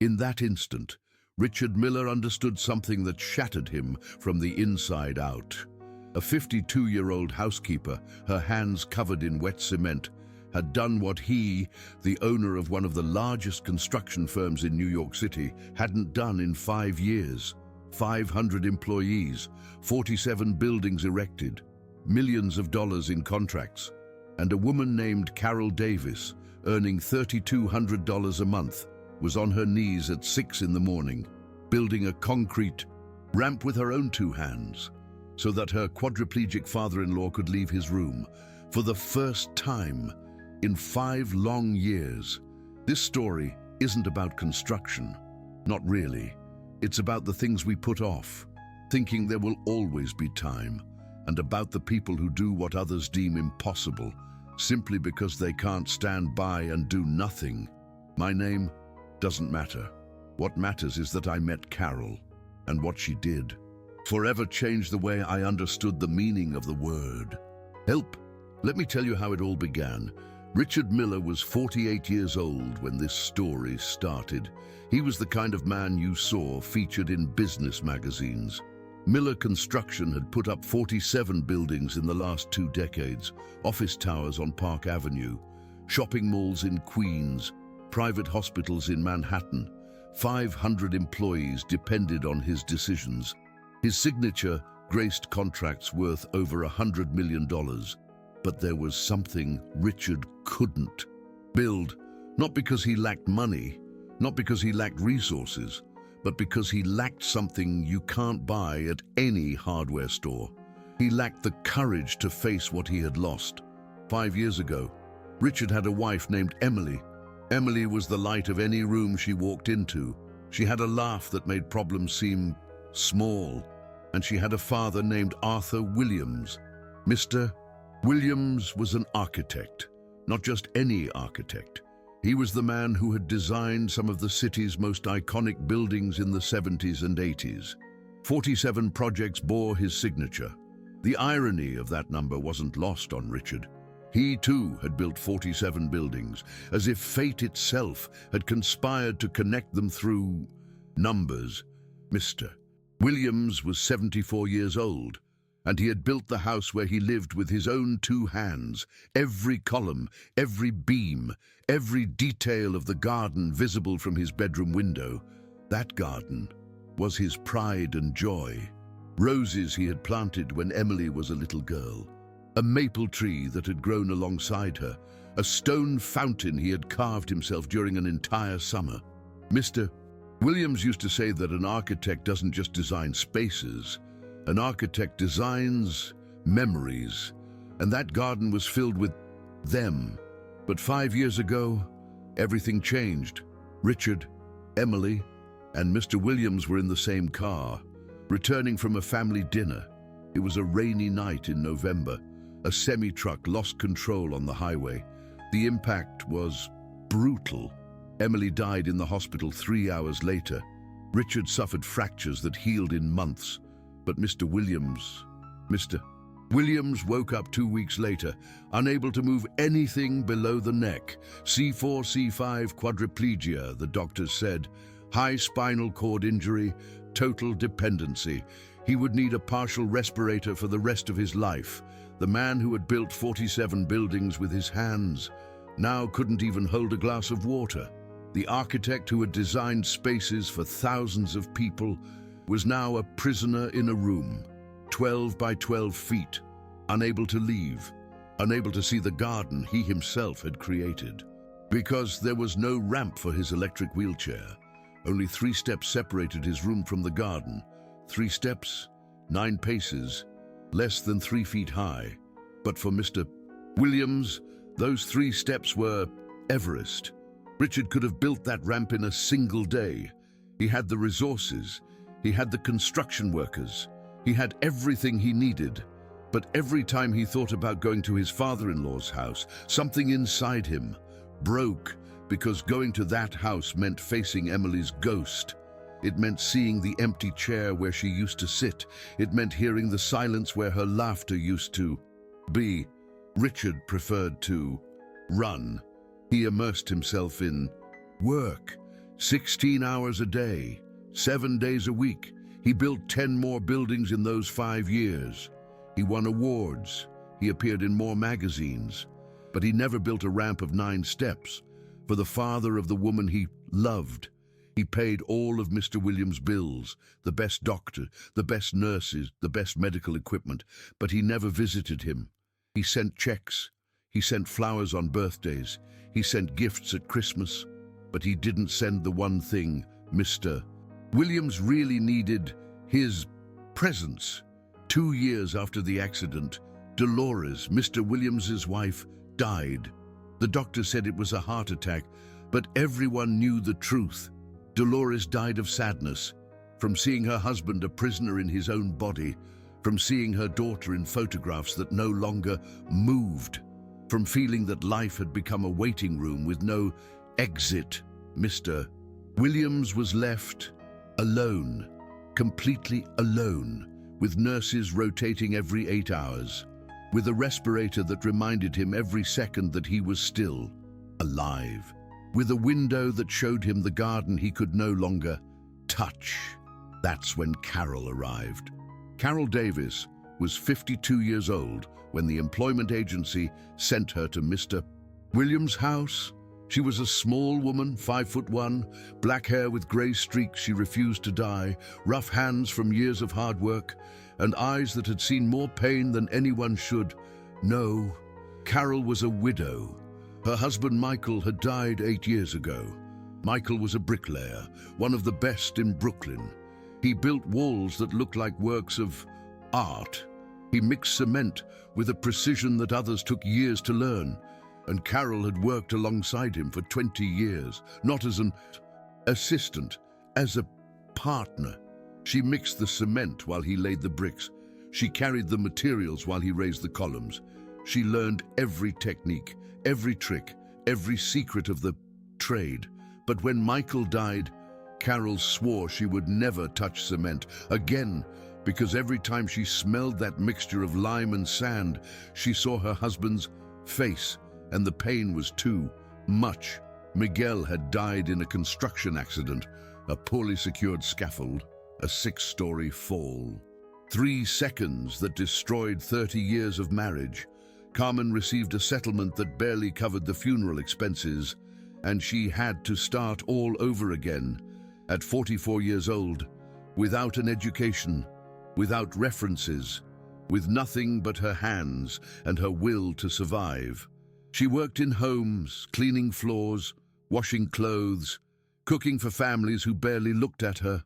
In that instant, Richard Miller understood something that shattered him from the inside out. A 52-year-old housekeeper, her hands covered in wet cement, had done what he, the owner of one of the largest construction firms in New York City, hadn't done in 5 years. 500 employees, 47 buildings erected, millions of dollars in contracts, and a woman named Carol Davis, earning $3,200 a month, was on her knees at 6 in the morning, building a concrete ramp with her own 2 hands, so that her quadriplegic father-in-law could leave his room. For the first time in 5 long years, this story isn't about construction. Not really. It's about the things we put off, thinking there will always be time, and about the people who do what others deem impossible, simply because they can't stand by and do nothing. My name doesn't matter. What matters is that I met Carol, and what she did forever changed the way I understood the meaning of the word help. Let me tell you how it all began. Richard Miller was 48 years old when this story started. He was the kind of man you saw featured in business magazines. Miller Construction had put up 47 buildings in the last 2 decades, office towers on Park Avenue, shopping malls in Queens, private hospitals in Manhattan. 500 employees depended on his decisions. His signature graced contracts worth over $100 million. But there was something Richard couldn't build, not because he lacked money, not because he lacked resources, but because he lacked something you can't buy at any hardware store. He lacked the courage to face what he had lost. 5 years ago, Richard had a wife named Emily. Emily was the light of any room she walked into. She had a laugh that made problems seem small, and she had a father named Arthur Williams. Mr. Williams was an architect, not just any architect. He was the man who had designed some of the city's most iconic buildings in the 70s and 80s. 47 projects bore his signature. The irony of that number wasn't lost on Richard. He too had built 47 buildings, as if fate itself had conspired to connect them through numbers. Mr. Williams was 74 years old, and he had built the house where he lived with his own 2 hands. Every column, every beam, every detail of the garden visible from his bedroom window. That garden was his pride and joy. Roses he had planted when Emily was a little girl. A maple tree that had grown alongside her. A stone fountain he had carved himself during an entire summer. Mr. Williams used to say that an architect doesn't just design spaces. An architect designs memories, and that garden was filled with them. But 5 years ago, everything changed. Richard, Emily, and Mr. Williams were in the same car, returning from a family dinner. It was a rainy night in November. A semi-truck lost control on the highway. The impact was brutal. Emily died in the hospital 3 hours later. Richard suffered fractures that healed in months. But Mr. Williams woke up 2 weeks later, unable to move anything below the neck. C4, C5 quadriplegia, the doctors said. High spinal cord injury, total dependency. He would need a partial respirator for the rest of his life. The man who had built 47 buildings with his hands now couldn't even hold a glass of water. The architect who had designed spaces for thousands of people was now a prisoner in a room, 12 by 12 feet, unable to leave, unable to see the garden he himself had created. Because there was no ramp for his electric wheelchair. Only 3 steps separated his room from the garden. 3 steps, 9 paces, less than 3 feet high. But for Mr. Williams, those 3 steps were Everest. Richard could have built that ramp in a single day. He had the resources. He had the construction workers. He had everything he needed. But every time he thought about going to his father-in-law's house, something inside him broke, because going to that house meant facing Emily's ghost. It meant seeing the empty chair where she used to sit. It meant hearing the silence where her laughter used to be. Richard preferred to run. He immersed himself in work, 16 hours a day, 7 days a week. He built 10 more buildings in those 5 years. He won awards. He appeared in more magazines. But he never built a ramp of 9 steps for the father of the woman he loved. He paid all of Mr. Williams' bills, the best doctor, the best nurses, the best medical equipment, but he never visited him. He sent checks. He sent flowers on birthdays. He sent gifts at Christmas. But he didn't send the one thing Mr. Williams really needed: his presence. 2 years after the accident, Dolores, Mr. Williams's wife, died. The doctor said it was a heart attack, but everyone knew the truth. Dolores died of sadness, from seeing her husband a prisoner in his own body, from seeing her daughter in photographs that no longer moved, from feeling that life had become a waiting room with no exit. Mr. Williams was left alone, completely alone, with nurses rotating every 8 hours, with a respirator that reminded him every second that he was still alive, with a window that showed him the garden he could no longer touch. That's when Carol arrived. Carol Davis was 52 years old when the employment agency sent her to Mr. Williams' house. She was a small woman, 5'1", black hair with grey streaks she refused to dye, rough hands from years of hard work, and eyes that had seen more pain than anyone should know. Carol was a widow. Her husband Michael had died 8 years ago. Michael was a bricklayer, one of the best in Brooklyn. He built walls that looked like works of art. He mixed cement with a precision that others took years to learn. And Carol had worked alongside him for 20 years, not as an assistant, as a partner. She mixed the cement while he laid the bricks. She carried the materials while he raised the columns. She learned every technique, every trick, every secret of the trade. But when Michael died, Carol swore she would never touch cement again, because every time she smelled that mixture of lime and sand, she saw her husband's face, and the pain was too much. Miguel had died in a construction accident, a poorly secured scaffold, a 6-story fall. 3 seconds that destroyed 30 years of marriage. Carmen received a settlement that barely covered the funeral expenses, and she had to start all over again at 44 years old, without an education, without references, with nothing but her hands and her will to survive. She worked in homes, cleaning floors, washing clothes, cooking for families who barely looked at her.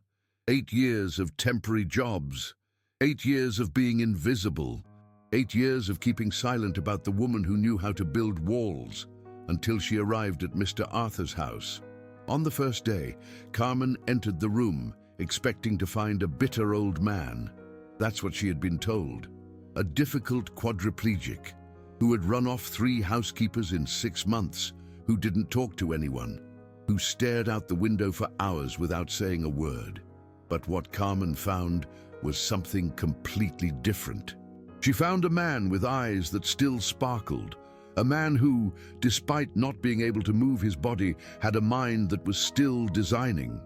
8 years of temporary jobs, 8 years of being invisible, 8 years of keeping silent about the woman who knew how to build walls, until she arrived at Mr. Arthur's house. On the first day, Carmen entered the room, expecting to find a bitter old man. That's what she had been told. A difficult quadriplegic, who had run off 3 housekeepers in 6 months, who didn't talk to anyone, who stared out the window for hours without saying a word. But what Carmen found was something completely different. She found a man with eyes that still sparkled, a man who, despite not being able to move his body, had a mind that was still designing.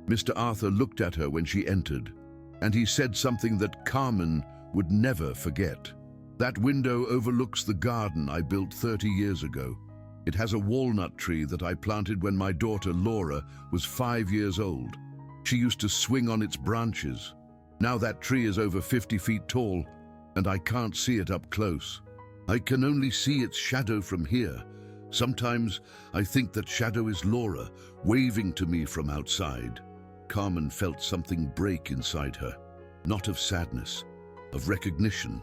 Mr. Arthur looked at her when she entered, and he said something that Carmen would never forget. That window overlooks the garden I built 30 years ago. It has a walnut tree that I planted when my daughter Laura was 5 years old. She used to swing on its branches. Now that tree is over 50 feet tall, and I can't see it up close. I can only see its shadow from here. Sometimes I think that shadow is Laura, waving to me from outside. Carmen felt something break inside her, not of sadness, of recognition,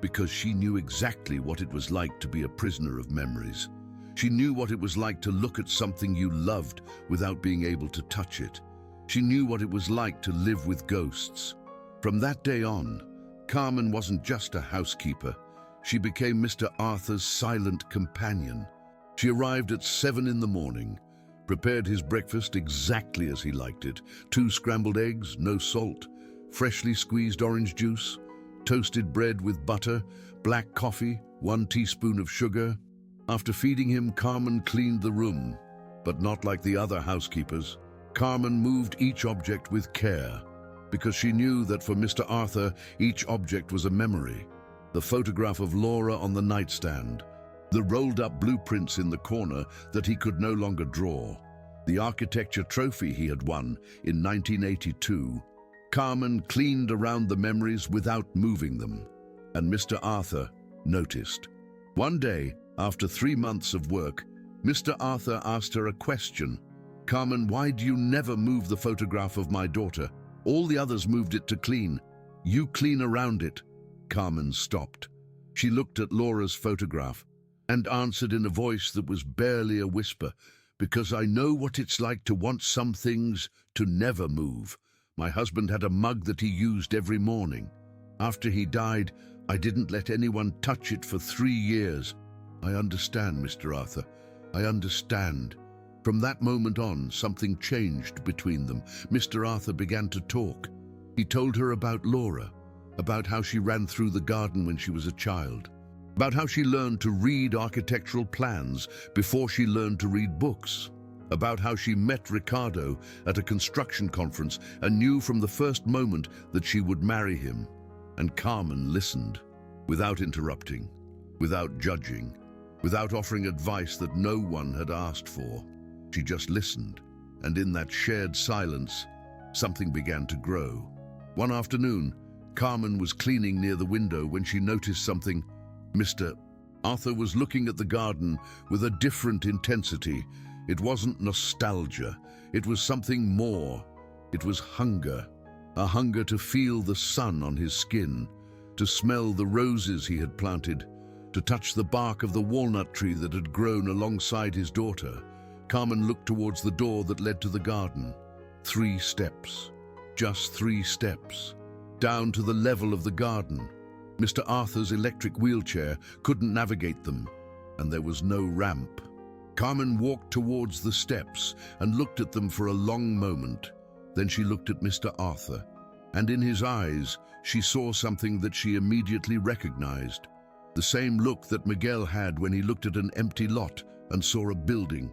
because she knew exactly what it was like to be a prisoner of memories. She knew what it was like to look at something you loved without being able to touch it. She knew what it was like to live with ghosts. From that day on, Carmen wasn't just a housekeeper. She became Mr. Arthur's silent companion. She arrived at 7 in the morning, prepared his breakfast exactly as he liked it: 2 scrambled eggs, no salt, freshly squeezed orange juice, toasted bread with butter, black coffee, 1 teaspoon of sugar. After feeding him, Carmen cleaned the room, but not like the other housekeepers. Carmen moved each object with care, because she knew that for Mr. Arthur, each object was a memory. The photograph of Laura on the nightstand, the rolled-up blueprints in the corner that he could no longer draw, the architecture trophy he had won in 1982. Carmen cleaned around the memories without moving them, and Mr. Arthur noticed. One day, after 3 months of work, Mr. Arthur asked her a question. "Carmen, why do you never move the photograph of my daughter? All the others moved it to clean. You clean around it." Carmen stopped. She looked at Laura's photograph and answered in a voice that was barely a whisper, "Because I know what it's like to want some things to never move. My husband had a mug that he used every morning. After he died, I didn't let anyone touch it for 3 years. I understand, Mr. Arthur. I understand." From that moment on, something changed between them. Mr. Arthur began to talk. He told her about Laura, about how she ran through the garden when she was a child, about how she learned to read architectural plans before she learned to read books, about how she met Ricardo at a construction conference and knew from the first moment that she would marry him. And Carmen listened, without interrupting, without judging, without offering advice that no one had asked for. She just listened, and in that shared silence, something began to grow. One afternoon, Carmen was cleaning near the window when she noticed something. Mr. Arthur was looking at the garden with a different intensity. It wasn't nostalgia. It was something more. It was hunger. A hunger to feel the sun on his skin, to smell the roses he had planted, to touch the bark of the walnut tree that had grown alongside his daughter. Carmen looked towards the door that led to the garden. 3 steps. Just 3 steps. Down to the level of the garden. Mr. Arthur's electric wheelchair couldn't navigate them, and there was no ramp. Carmen walked towards the steps and looked at them for a long moment. Then she looked at Mr. Arthur, and in his eyes she saw something that she immediately recognized. The same look that Miguel had when he looked at an empty lot and saw a building.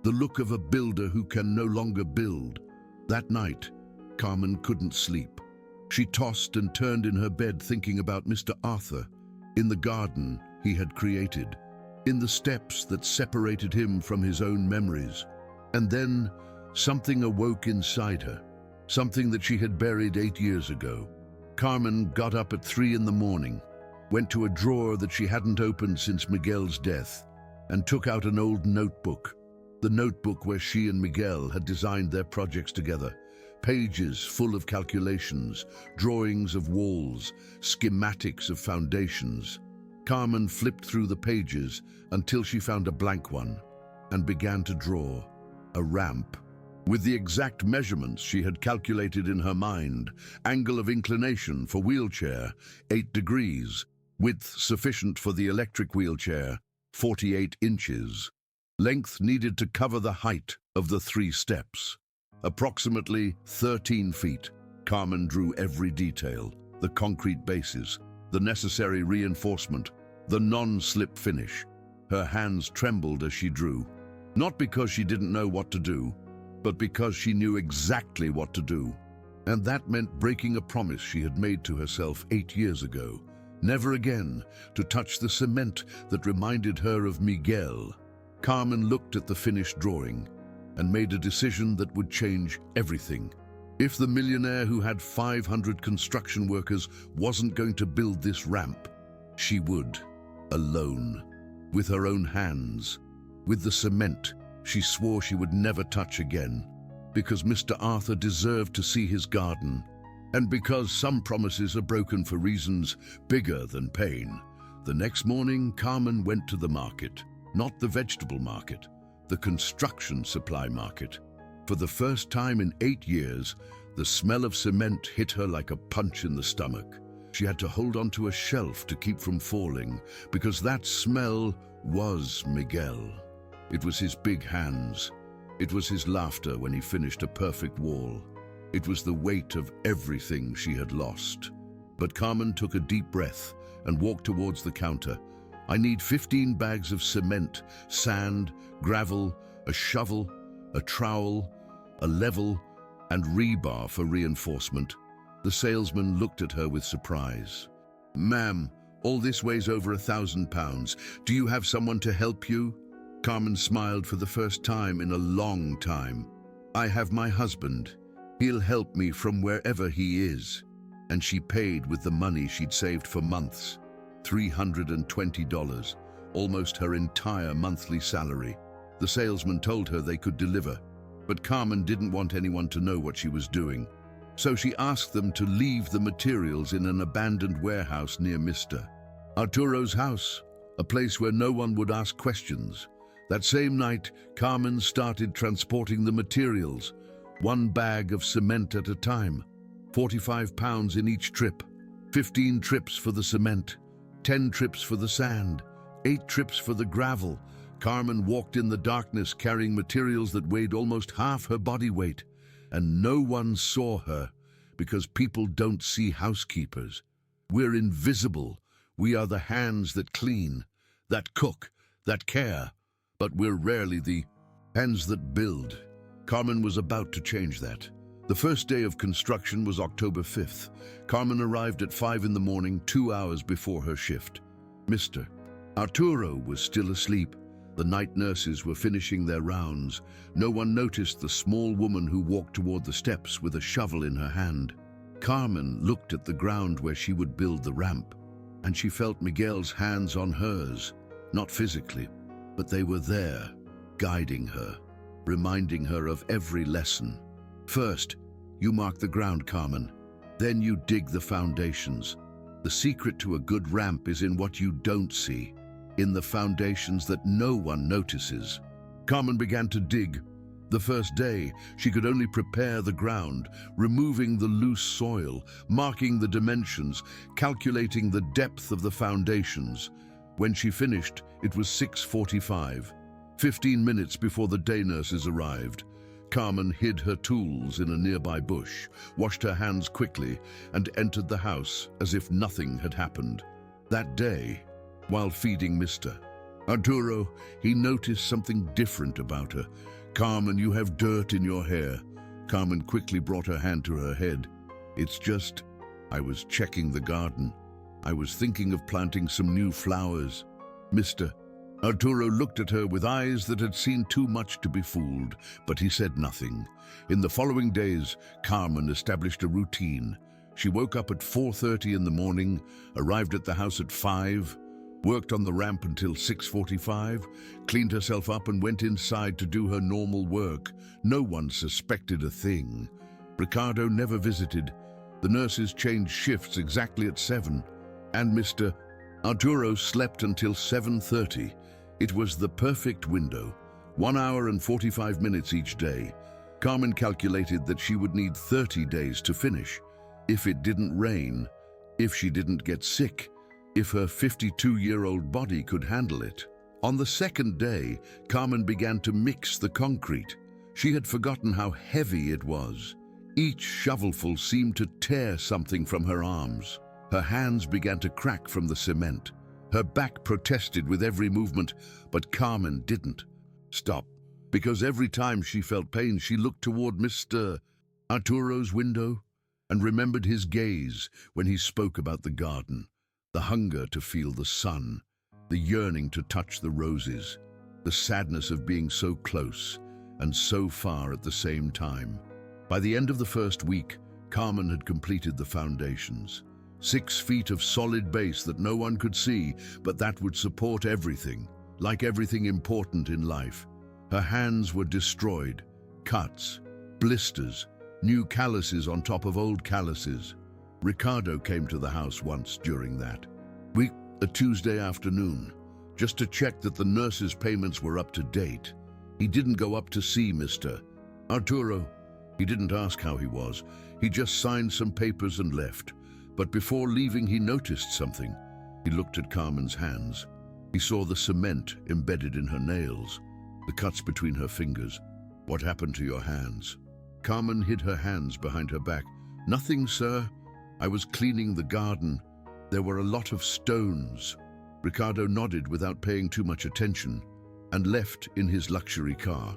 The look of a builder who can no longer build. That night, Carmen couldn't sleep. She tossed and turned in her bed thinking about Mr. Arthur, in the garden he had created, in the steps that separated him from his own memories. And then something awoke inside her, something that she had buried 8 years ago. Carmen got up at 3 in the morning, went to a drawer that she hadn't opened since Miguel's death, and took out an old notebook. The notebook where she and Miguel had designed their projects together. Pages full of calculations, drawings of walls, schematics of foundations. Carmen flipped through the pages until she found a blank one and began to draw a ramp. With the exact measurements she had calculated in her mind: angle of inclination for wheelchair, 8 degrees, width sufficient for the electric wheelchair, 48 inches. Length needed to cover the height of the 3 steps, approximately 13 feet. Carmen drew every detail: the concrete bases, the necessary reinforcement, the non-slip finish. Her hands trembled as she drew, not because she didn't know what to do, but because she knew exactly what to do. And that meant breaking a promise she had made to herself 8 years ago: never again to touch the cement that reminded her of Miguel. Carmen looked at the finished drawing and made a decision that would change everything. If the millionaire who had 500 construction workers wasn't going to build this ramp, she would, alone, with her own hands, with the cement she swore she would never touch again, because Mr. Arthur deserved to see his garden, and because some promises are broken for reasons bigger than pain. The next morning, Carmen went to the market. Not the vegetable market, the construction supply market. For the first time in 8 years, the smell of cement hit her like a punch in the stomach. She had to hold onto a shelf to keep from falling, because that smell was Miguel. It was his big hands. It was his laughter when he finished a perfect wall. It was the weight of everything she had lost. But Carmen took a deep breath and walked towards the counter. "I need 15 bags of cement, sand, gravel, a shovel, a trowel, a level, and rebar for reinforcement. The salesman looked at her with surprise. "Ma'am, all this weighs over 1,000 pounds. Do you have someone to help you?" Carmen smiled for the first time in a long time. "I have my husband. He'll help me from wherever he is." And she paid with the money she'd saved for months. $320, almost her entire monthly salary. The salesman told her they could deliver, but Carmen didn't want anyone to know what she was doing. So she asked them to leave the materials in an abandoned warehouse near Mr. Arturo's house, a place where no one would ask questions. That same night, Carmen started transporting the materials, one bag of cement at a time, 45 pounds in each trip, 15 trips for the cement, 10 trips for the sand, 8 trips for the gravel. Carmen walked in the darkness carrying materials that weighed almost half her body weight, and no one saw her because people don't see housekeepers. We're invisible. We are the hands that clean, that cook, that care, but we're rarely the hands that build. Carmen was about to change that. The first day of construction was October 5th. Carmen arrived at 5 in the morning, 2 hours before her shift. Mr. Arturo was still asleep. The night nurses were finishing their rounds. No one noticed the small woman who walked toward the steps with a shovel in her hand. Carmen looked at the ground where she would build the ramp, and she felt Miguel's hands on hers, not physically, but they were there, guiding her, reminding her of every lesson. First, you mark the ground, Carmen. Then you dig the foundations. The secret to a good ramp is in what you don't see, in the foundations that no one notices. Carmen began to dig. The first day, she could only prepare the ground, removing the loose soil, marking the dimensions, calculating the depth of the foundations. When she finished, it was 6:45, 15 minutes before the day nurses arrived. Carmen hid her tools in a nearby bush, washed her hands quickly, and entered the house as if nothing had happened. That day, while feeding Mr. Arturo, he noticed something different about her. "Carmen, you have dirt in your hair." Carmen quickly brought her hand to her head. "It's just, I was checking the garden. I was thinking of planting some new flowers." Mr. Arturo looked at her with eyes that had seen too much to be fooled, but he said nothing. In the following days, Carmen established a routine. She woke up at 4:30 in the morning, arrived at the house at 5, worked on the ramp until 6:45, cleaned herself up and went inside to do her normal work. No one suspected a thing. Ricardo never visited. The nurses changed shifts exactly at 7, and Mr. Arturo slept until 7:30. It was the perfect window, 1 hour and 45 minutes each day. Carmen calculated that she would need 30 days to finish. If it didn't rain, if she didn't get sick, if her 52-year-old body could handle it. On the second day, Carmen began to mix the concrete. She had forgotten how heavy it was. Each shovelful seemed to tear something from her arms. Her hands began to crack from the cement. Her back protested with every movement, but Carmen didn't stop, because every time she felt pain, she looked toward Mr. Arturo's window and remembered his gaze when he spoke about the garden, the hunger to feel the sun, the yearning to touch the roses, the sadness of being so close and so far at the same time. By the end of the first week, Carmen had completed the foundations. 6 feet of solid base that no one could see, but that would support everything, like everything important in life. Her hands were destroyed, cuts, blisters, new calluses on top of old calluses. Ricardo came to the house once during that week, a Tuesday afternoon, just to check that the nurses' payments were up to date. He didn't go up to see Mr. Arturo. He didn't ask how he was. He just signed some papers and left. But before leaving, he noticed something. He looked at Carmen's hands. He saw the cement embedded in her nails, the cuts between her fingers. "What happened to your hands?" Carmen hid her hands behind her back. "Nothing, sir. I was cleaning the garden. There were a lot of stones." Ricardo nodded without paying too much attention and left in his luxury car.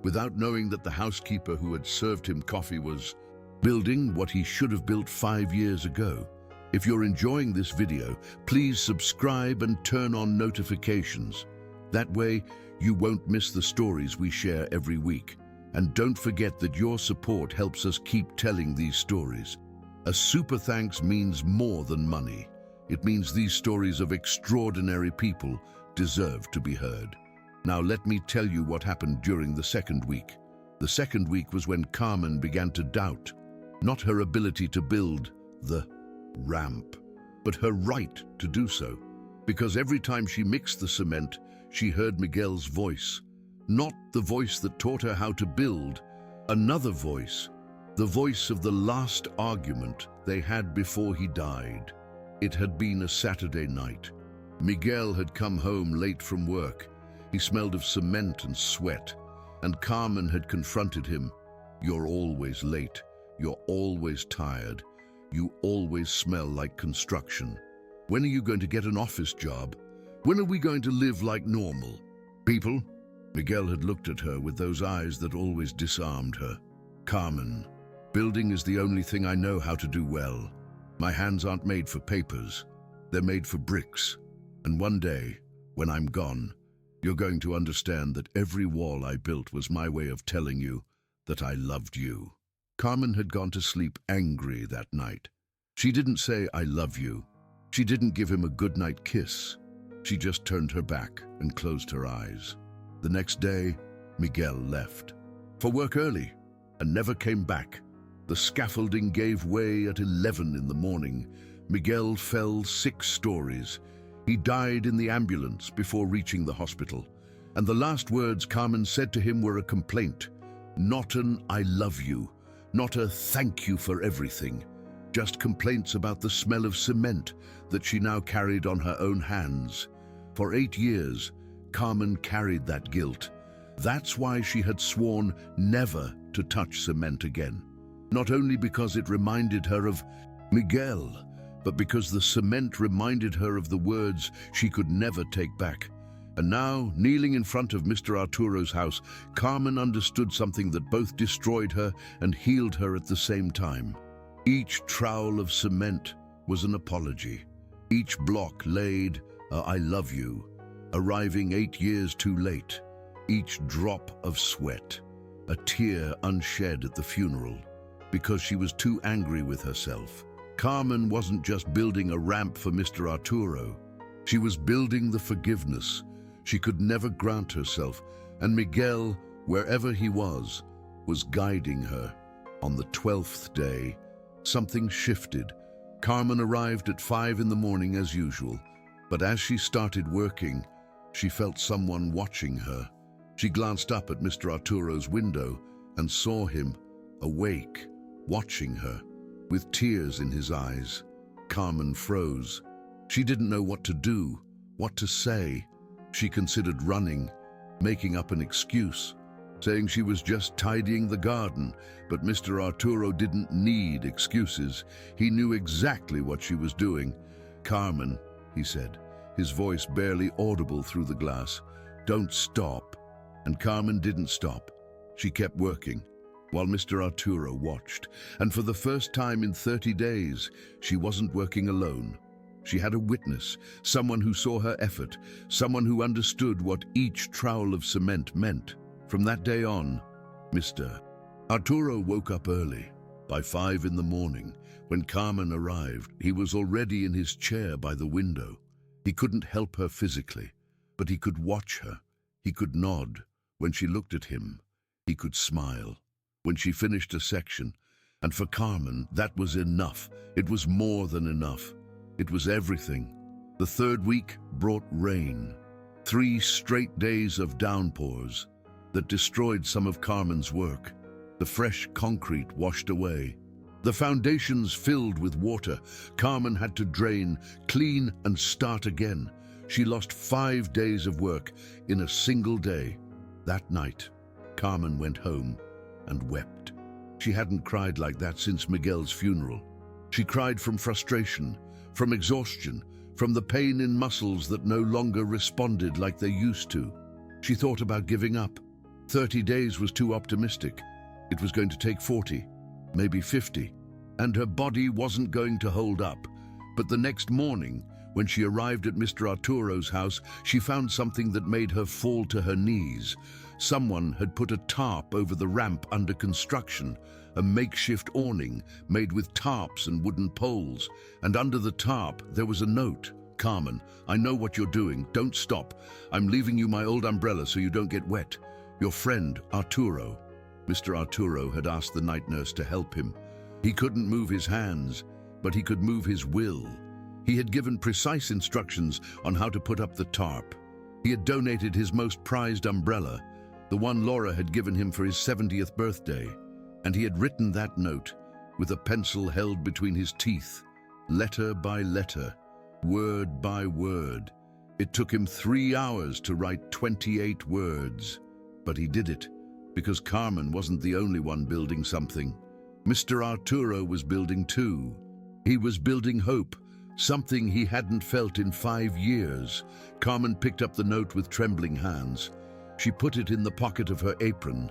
without knowing that the housekeeper who had served him coffee was building what he should have built 5 years ago. If you're enjoying this video, please subscribe and turn on notifications. That way, you won't miss the stories we share every week. And don't forget that your support helps us keep telling these stories. A super thanks means more than money. It means these stories of extraordinary people deserve to be heard. Now let me tell you what happened during the second week. The second week was when Carmen began to doubt, not her ability to build the ramp, but her right to do so. Because every time she mixed the cement, she heard Miguel's voice. Not the voice that taught her how to build, another voice. The voice of the last argument they had before he died. It had been a Saturday night. Miguel had come home late from work. He smelled of cement and sweat, and Carmen had confronted him. "You're always late. You're always tired. You always smell like construction. When are you going to get an office job? When are we going to live like normal people?" Miguel had looked at her with those eyes that always disarmed her. "Carmen, building is the only thing I know how to do well. My hands aren't made for papers. They're made for bricks. And one day, when I'm gone, you're going to understand that every wall I built was my way of telling you that I loved you." Carmen had gone to sleep angry that night. She didn't say, "I love you." She didn't give him a goodnight kiss. She just turned her back and closed her eyes. The next day, Miguel left for work early and never came back. The scaffolding gave way at 11 in the morning. Miguel fell 6 stories. He died in the ambulance before reaching the hospital. And the last words Carmen said to him were a complaint. Not an "I love you," not a "thank you for everything." Just complaints about the smell of cement that she now carried on her own hands. For 8 years, Carmen carried that guilt. That's why she had sworn never to touch cement again. Not only because it reminded her of Miguel, but because the cement reminded her of the words she could never take back. And now, kneeling in front of Mr. Arturo's house, Carmen understood something that both destroyed her and healed her at the same time. Each trowel of cement was an apology. Each block laid a "I love you," arriving 8 years too late. Each drop of sweat, a tear unshed at the funeral, because she was too angry with herself. Carmen wasn't just building a ramp for Mr. Arturo. She was building the forgiveness she could never grant herself, and Miguel, wherever he was guiding her. On the 12th day, something shifted. Carmen arrived at 5 in the morning as usual, but as she started working, she felt someone watching her. She glanced up at Mr. Arturo's window and saw him, awake, watching her, with tears in his eyes. Carmen froze. She didn't know what to do, what to say. She considered running, making up an excuse, saying she was just tidying the garden, but Mr. Arturo didn't need excuses. He knew exactly what she was doing. "Carmen," he said, his voice barely audible through the glass, "don't stop." And Carmen didn't stop. She kept working, while Mr. Arturo watched. And for the first time in 30 days, she wasn't working alone. She had a witness, someone who saw her effort, someone who understood what each trowel of cement meant. From that day on, Mr. Arturo woke up early. By 5 in the morning, when Carmen arrived, he was already in his chair by the window. He couldn't help her physically, but he could watch her. He could nod. When she looked at him, he could smile. When she finished a section, and for Carmen, that was enough. It was more than enough. It was everything. The third week brought rain. 3 straight days of downpours that destroyed some of Carmen's work. The fresh concrete washed away. The foundations filled with water. Carmen had to drain, clean, and start again. She lost 5 days of work in a single day. That night, Carmen went home and wept. She hadn't cried like that since Miguel's funeral. She cried from frustration, from exhaustion, from the pain in muscles that no longer responded like they used to. She thought about giving up. 30 days was too optimistic. It was going to take 40, maybe 50, and her body wasn't going to hold up. But the next morning, when she arrived at Mr. Arturo's house, she found something that made her fall to her knees. Someone had put a tarp over the ramp under construction, a makeshift awning made with tarps and wooden poles, and under the tarp there was a note. "Carmen, I know what you're doing. Don't stop. I'm leaving you my old umbrella so you don't get wet. Your friend, Arturo." Mr. Arturo had asked the night nurse to help him. He couldn't move his hands, but he could move his will. He had given precise instructions on how to put up the tarp. He had donated his most prized umbrella, the one Laura had given him for his 70th birthday, and he had written that note with a pencil held between his teeth, letter by letter, word by word. It took him 3 hours to write 28 words, but he did it because Carmen wasn't the only one building something. Mr. Arturo was building too. He was building hope, something he hadn't felt in 5 years. Carmen picked up the note with trembling hands. She put it in the pocket of her apron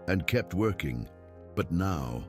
and kept working. But now,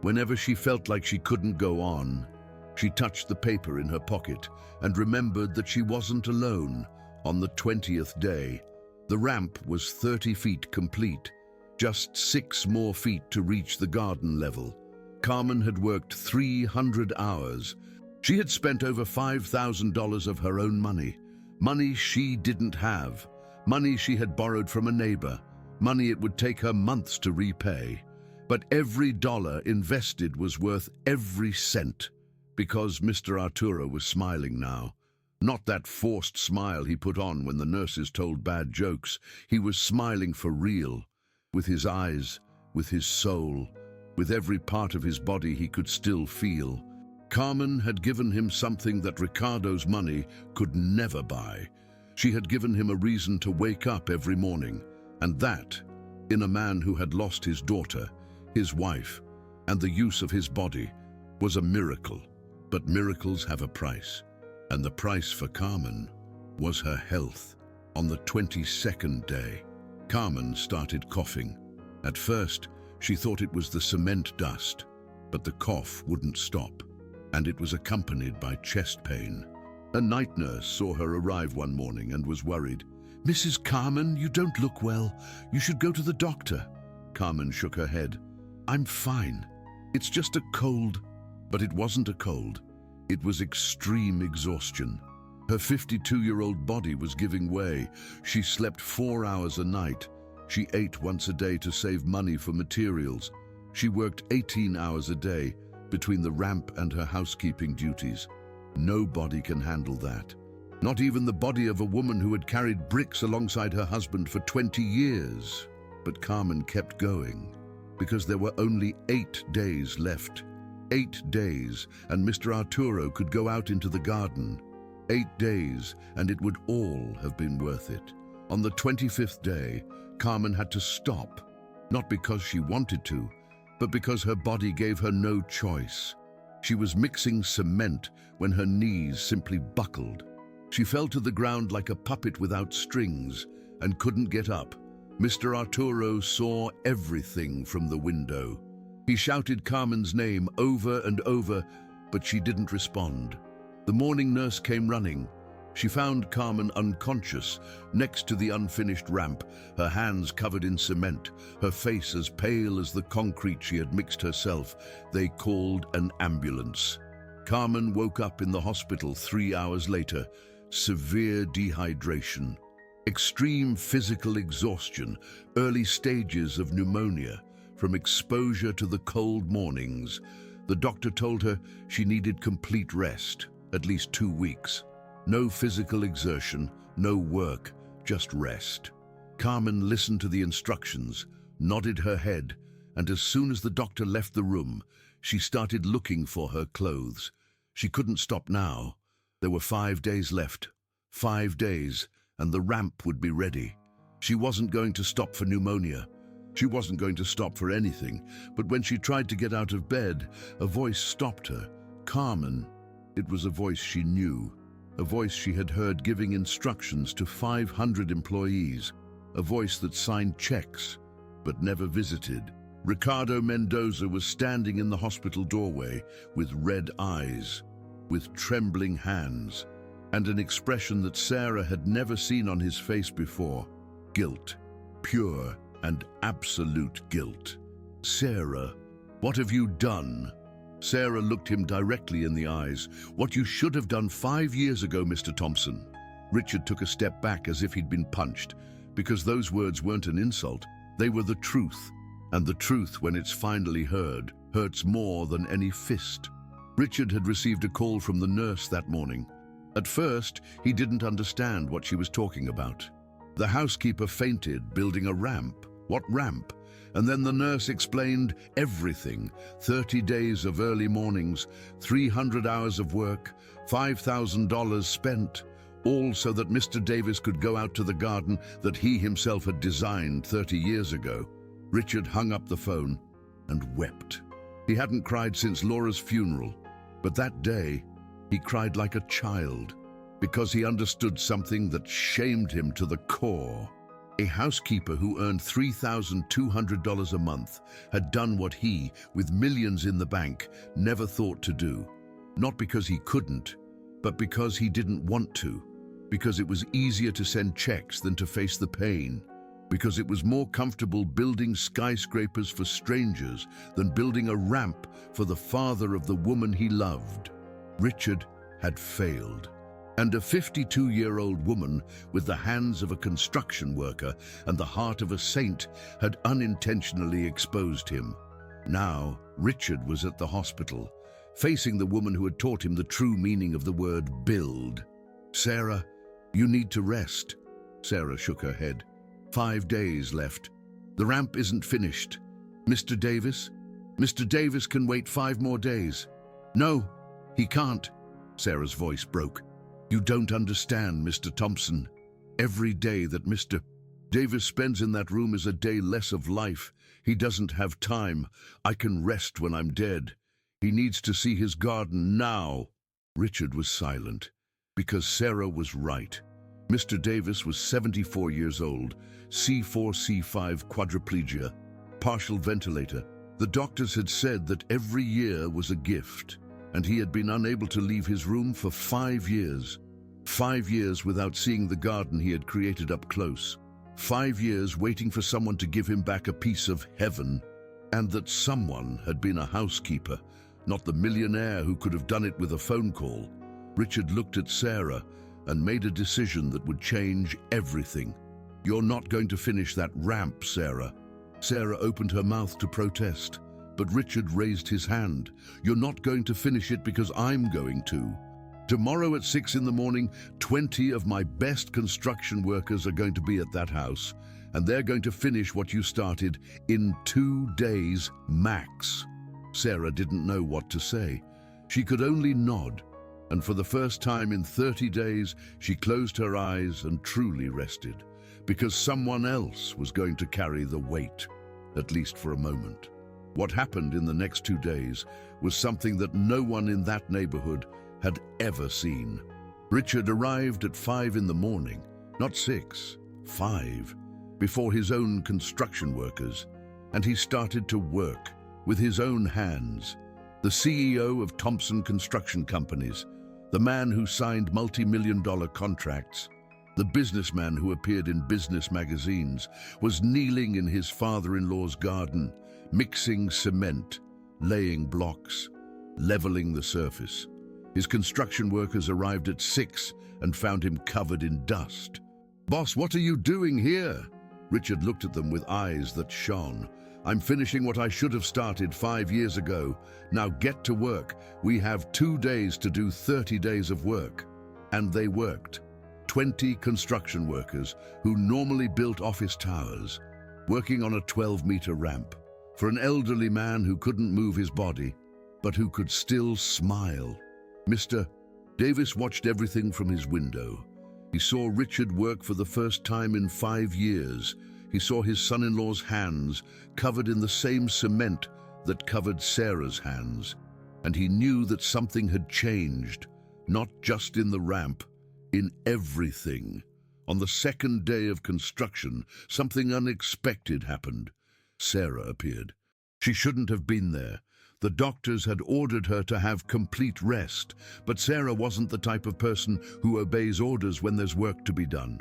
whenever she felt like she couldn't go on, she touched the paper in her pocket and remembered that she wasn't alone. On the 20th day, the ramp was 30 feet complete, just 6 more feet to reach the garden level. Carmen had worked 300 hours. She had spent over $5,000 of her own money, money she didn't have, money she had borrowed from a neighbor, money it would take her months to repay. But every dollar invested was worth every cent, because Mr. Arturo was smiling now. Not that forced smile he put on when the nurses told bad jokes. He was smiling for real, with his eyes, with his soul, with every part of his body he could still feel. Carmen had given him something that Ricardo's money could never buy. She had given him a reason to wake up every morning, and that, in a man who had lost his daughter, his wife, and the use of his body, was a miracle. But miracles have a price, and the price for Carmen was her health. On the 22nd day, Carmen started coughing. At first, she thought it was the cement dust, but the cough wouldn't stop, and it was accompanied by chest pain. A night nurse saw her arrive one morning and was worried. "Mrs. Carmen, you don't look well. You should go to the doctor." Carmen shook her head. "I'm fine. It's just a cold." But it wasn't a cold. It was extreme exhaustion. Her 52-year-old body was giving way. She slept 4 hours a night. She ate once a day to save money for materials. She worked 18 hours a day between the ramp and her housekeeping duties. No body can handle that. Not even the body of a woman who had carried bricks alongside her husband for 20 years. But Carmen kept going, because there were only 8 days left. 8 days, and Mr. Arturo could go out into the garden. 8 days, and it would all have been worth it. On the 25th day, Carmen had to stop, not because she wanted to, but because her body gave her no choice. She was mixing cement when her knees simply buckled. She fell to the ground like a puppet without strings and couldn't get up. Mr. Arturo saw everything from the window. He shouted Carmen's name over and over, but she didn't respond. The morning nurse came running. She found Carmen unconscious next to the unfinished ramp, her hands covered in cement, her face as pale as the concrete she had mixed herself. They called an ambulance. Carmen woke up in the hospital 3 hours later. Severe dehydration, extreme physical exhaustion, early stages of pneumonia from exposure to the cold mornings. The doctor told her she needed complete rest, at least 2 weeks. No physical exertion, no work, just rest. Carmen listened to the instructions, nodded her head, and as soon as the doctor left the room, she started looking for her clothes. She couldn't stop now. There were 5 days left. 5 days, and the ramp would be ready. She wasn't going to stop for pneumonia. She wasn't going to stop for anything, but when she tried to get out of bed, a voice stopped her. Carmen. It was a voice she knew, a voice she had heard giving instructions to 500 employees, a voice that signed checks, but never visited. Ricardo Mendoza was standing in the hospital doorway with red eyes, with trembling hands, and an expression that Sarah had never seen on his face before. Guilt. Pure and absolute guilt. "Sarah, what have you done?" Sarah looked him directly in the eyes. "What you should have done 5 years ago, Mr. Thompson." Richard took a step back as if he'd been punched, because those words weren't an insult. They were the truth. And the truth, when it's finally heard, hurts more than any fist. Richard had received a call from the nurse that morning. At first, he didn't understand what she was talking about. The housekeeper fainted, building a ramp. What ramp? And then the nurse explained everything. 30 days of early mornings, 300 hours of work, $5,000 spent, all so that Mr. Davis could go out to the garden that he himself had designed 30 years ago. Richard hung up the phone and wept. He hadn't cried since Laura's funeral, but that day he cried like a child because he understood something that shamed him to the core. A housekeeper who earned $3,200 a month had done what he, with millions in the bank, never thought to do. Not because he couldn't, but because he didn't want to. Because it was easier to send checks than to face the pain. Because it was more comfortable building skyscrapers for strangers than building a ramp for the father of the woman he loved. Richard had failed. And a 52-year-old woman with the hands of a construction worker and the heart of a saint had unintentionally exposed him. Now, Richard was at the hospital, facing the woman who had taught him the true meaning of the word build. "Sarah, you need to rest." Sarah shook her head. 5 days left. The ramp isn't finished. Mr. Davis? Mr. Davis can wait 5 more days. No, he can't. Sarah's voice broke. You don't understand, Mr. Thompson. Every day that Mr. Davis spends in that room is a day less of life. He doesn't have time. I can rest when I'm dead. He needs to see his garden now. Richard was silent, because Sarah was right. Mr. Davis was 74 years old, C4, C5 quadriplegia, partial ventilator. The doctors had said that every year was a gift, and he had been unable to leave his room for 5 years. 5 years without seeing the garden he had created up close. 5 years waiting for someone to give him back a piece of heaven, and that someone had been a housekeeper, not the millionaire who could have done it with a phone call. Richard looked at Sarah and made a decision that would change everything. You're not going to finish that ramp, Sarah. Sarah opened her mouth to protest, but Richard raised his hand. You're not going to finish it because I'm going to. Tomorrow at 6 in the morning, 20 of my best construction workers are going to be at that house, and they're going to finish what you started in 2 days max. Sarah didn't know what to say. She could only nod, and for the first time in 30 days, she closed her eyes and truly rested, because someone else was going to carry the weight, at least for a moment. What happened in the next 2 days was something that no one in that neighborhood had ever seen. Richard arrived at 5 in the morning, not 6, 5, before his own construction workers, and he started to work with his own hands. The CEO of Thompson Construction Companies, the man who signed multi-million-dollar contracts, the businessman who appeared in business magazines, was kneeling in his father-in-law's garden, mixing cement, laying blocks, leveling the surface. His construction workers arrived at 6 and found him covered in dust. "Boss, what are you doing here?" Richard looked at them with eyes that shone. "I'm finishing what I should have started 5 years ago. Now get to work. We have 2 days to do 30 days of work." And they worked. 20 construction workers who normally built office towers, working on a 12-meter ramp. For an elderly man who couldn't move his body, but who could still smile. Mr. Davis watched everything from his window. He saw Richard work for the first time in 5 years. He saw his son-in-law's hands covered in the same cement that covered Sarah's hands. And he knew that something had changed, not just in the ramp, in everything. On the second day of construction, something unexpected happened. Sarah appeared. She shouldn't have been there. The doctors had ordered her to have complete rest, but Sarah wasn't the type of person who obeys orders when there's work to be done.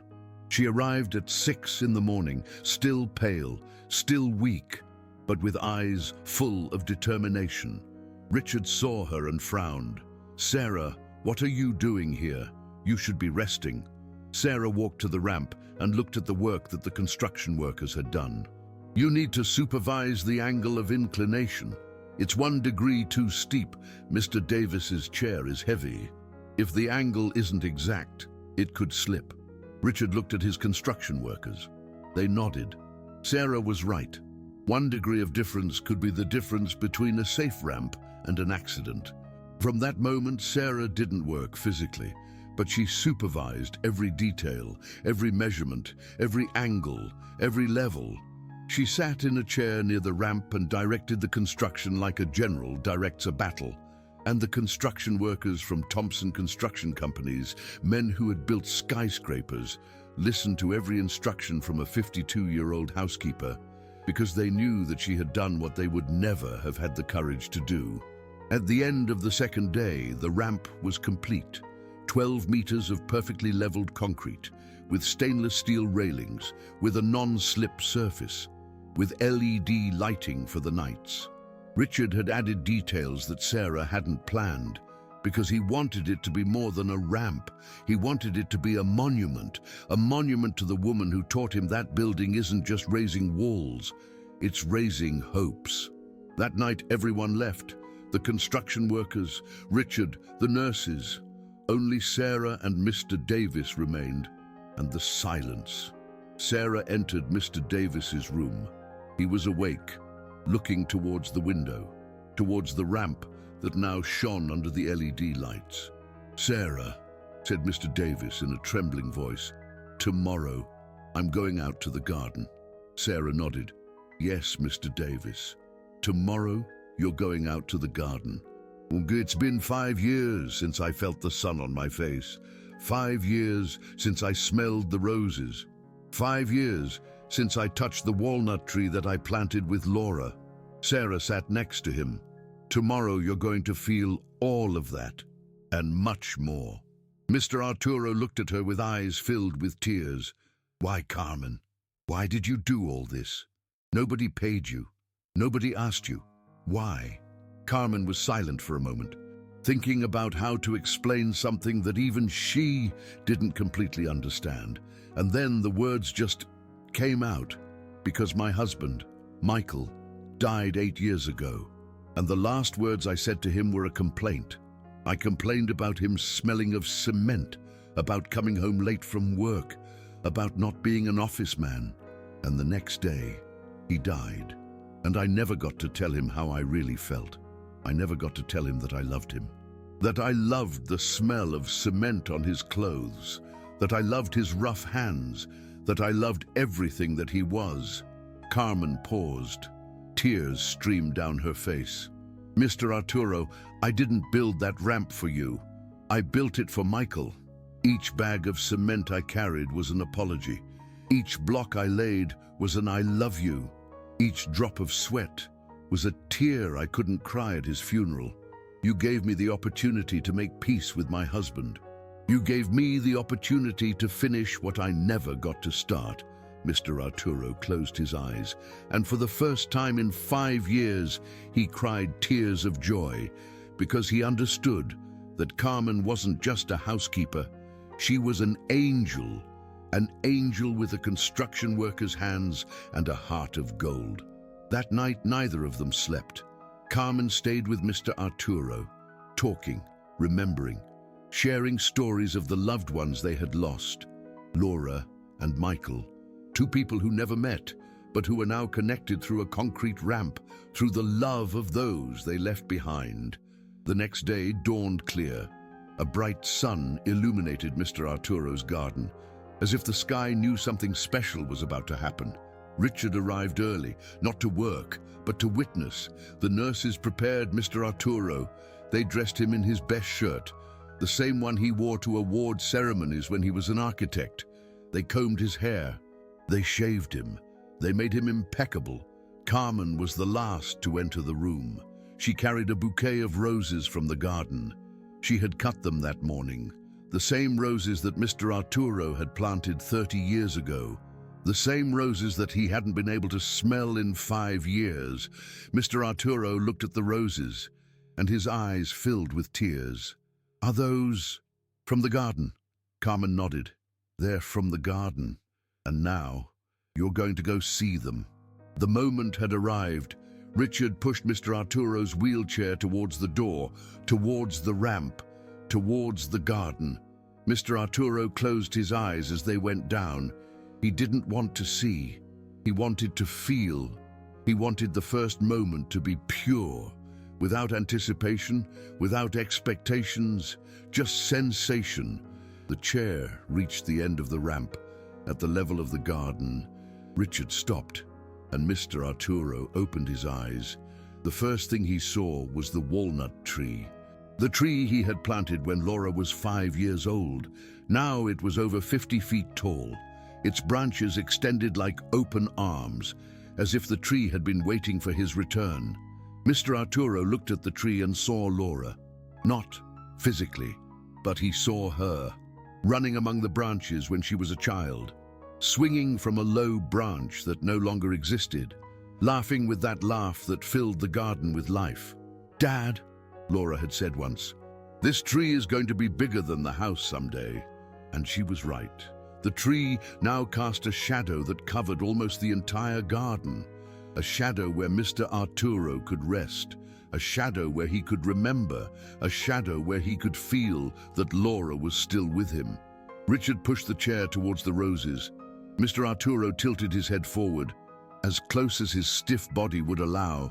She arrived at 6 in the morning, still pale, still weak, but with eyes full of determination. Richard saw her and frowned. "Sarah, what are you doing here? You should be resting." Sarah walked to the ramp and looked at the work that the construction workers had done. "You need to supervise the angle of inclination. It's 1 degree too steep. Mr. Davis's chair is heavy. If the angle isn't exact, it could slip." Richard looked at his construction workers. They nodded. Sarah was right. 1 degree of difference could be the difference between a safe ramp and an accident. From that moment, Sarah didn't work physically, but she supervised every detail, every measurement, every angle, every level. She sat in a chair near the ramp and directed the construction like a general directs a battle. And the construction workers from Thompson Construction Companies, men who had built skyscrapers, listened to every instruction from a 52-year-old housekeeper because they knew that she had done what they would never have had the courage to do. At the end of the second day, the ramp was complete. 12 meters of perfectly leveled concrete, with stainless steel railings, with a non-slip surface, with LED lighting for the nights. Richard had added details that Sarah hadn't planned, because he wanted it to be more than a ramp. He wanted it to be a monument to the woman who taught him that building isn't just raising walls, it's raising hopes. That night everyone left, the construction workers, Richard, the nurses. Only Sarah and Mr. Davis remained, and the silence. Sarah entered Mr. Davis's room. He was awake, looking towards the window, towards the ramp that now shone under the LED lights. "Sarah," said Mr. Davis in a trembling voice, "tomorrow I'm going out to the garden." Sarah nodded. "Yes, Mr. Davis. Tomorrow you're going out to the garden." "It's been 5 years since I felt the sun on my face. 5 years since I smelled the roses. 5 years since I touched the walnut tree that I planted with Laura." Sarah sat next to him. "Tomorrow you're going to feel all of that, and much more." Mr. Arturo looked at her with eyes filled with tears. "Why, Carmen? Why did you do all this? Nobody paid you. Nobody asked you. Why?" Carmen was silent for a moment, thinking about how to explain something that even she didn't completely understand. And then the words just came out. "Because my husband, Michael, died 8 years ago. And the last words I said to him were a complaint. I complained about him smelling of cement, about coming home late from work, about not being an office man. And the next day, he died. And I never got to tell him how I really felt. I never got to tell him that I loved him. That I loved the smell of cement on his clothes. That I loved his rough hands. That I loved everything that he was." Carmen paused. Tears streamed down her face. "Mr. Arturo, I didn't build that ramp for you. I built it for Michael. Each bag of cement I carried was an apology. Each block I laid was an I love you. Each drop of sweat was a tear I couldn't cry at his funeral. You gave me the opportunity to make peace with my husband. You gave me the opportunity to finish what I never got to start." Mr. Arturo closed his eyes, and for the first time in 5 years, he cried tears of joy, because he understood that Carmen wasn't just a housekeeper. She was an angel with a construction worker's hands and a heart of gold. That night, neither of them slept. Carmen stayed with Mr. Arturo, talking, remembering, sharing stories of the loved ones they had lost, Laura and Michael, 2 people who never met, but who are now connected through a concrete ramp, through the love of those they left behind. The next day dawned clear. A bright sun illuminated Mr. Arturo's garden, as if the sky knew something special was about to happen. Richard arrived early, not to work, but to witness. The nurses prepared Mr. Arturo. They dressed him in his best shirt, the same one he wore to award ceremonies when he was an architect. They combed his hair. They shaved him. They made him impeccable, Carmen was the last to enter the room. She carried a bouquet of roses from the garden. She had cut them that morning, the same roses that Mr. Arturo had planted 30 years ago, the same roses that he hadn't been able to smell in 5 years. Mr. Arturo looked at the roses, and his eyes filled with tears. "Are those from the garden?" Carmen nodded. "They're from the garden. And now, you're going to go see them." The moment had arrived. Richard pushed Mr. Arturo's wheelchair towards the door, towards the ramp, towards the garden. Mr. Arturo closed his eyes as they went down. He didn't want to see. He wanted to feel. He wanted the first moment to be pure, without anticipation, without expectations, just sensation. The chair reached the end of the ramp. At the level of the garden, Richard stopped, and Mr. Arturo opened his eyes. The first thing he saw was the walnut tree. The tree he had planted when Laura was 5 years old. Now it was over 50 feet tall. Its branches extended like open arms, as if the tree had been waiting for his return. Mr. Arturo looked at the tree and saw Laura. Not physically, but he saw her, running among the branches when she was a child, swinging from a low branch that no longer existed, laughing with that laugh that filled the garden with life. "Dad," Laura had said once, "this tree is going to be bigger than the house someday." And she was right. The tree now cast a shadow that covered almost the entire garden, a shadow where Mr. Arturo could rest, a shadow where he could remember, a shadow where he could feel that Laura was still with him. Richard pushed the chair towards the roses. Mr. Arturo tilted his head forward, as close as his stiff body would allow,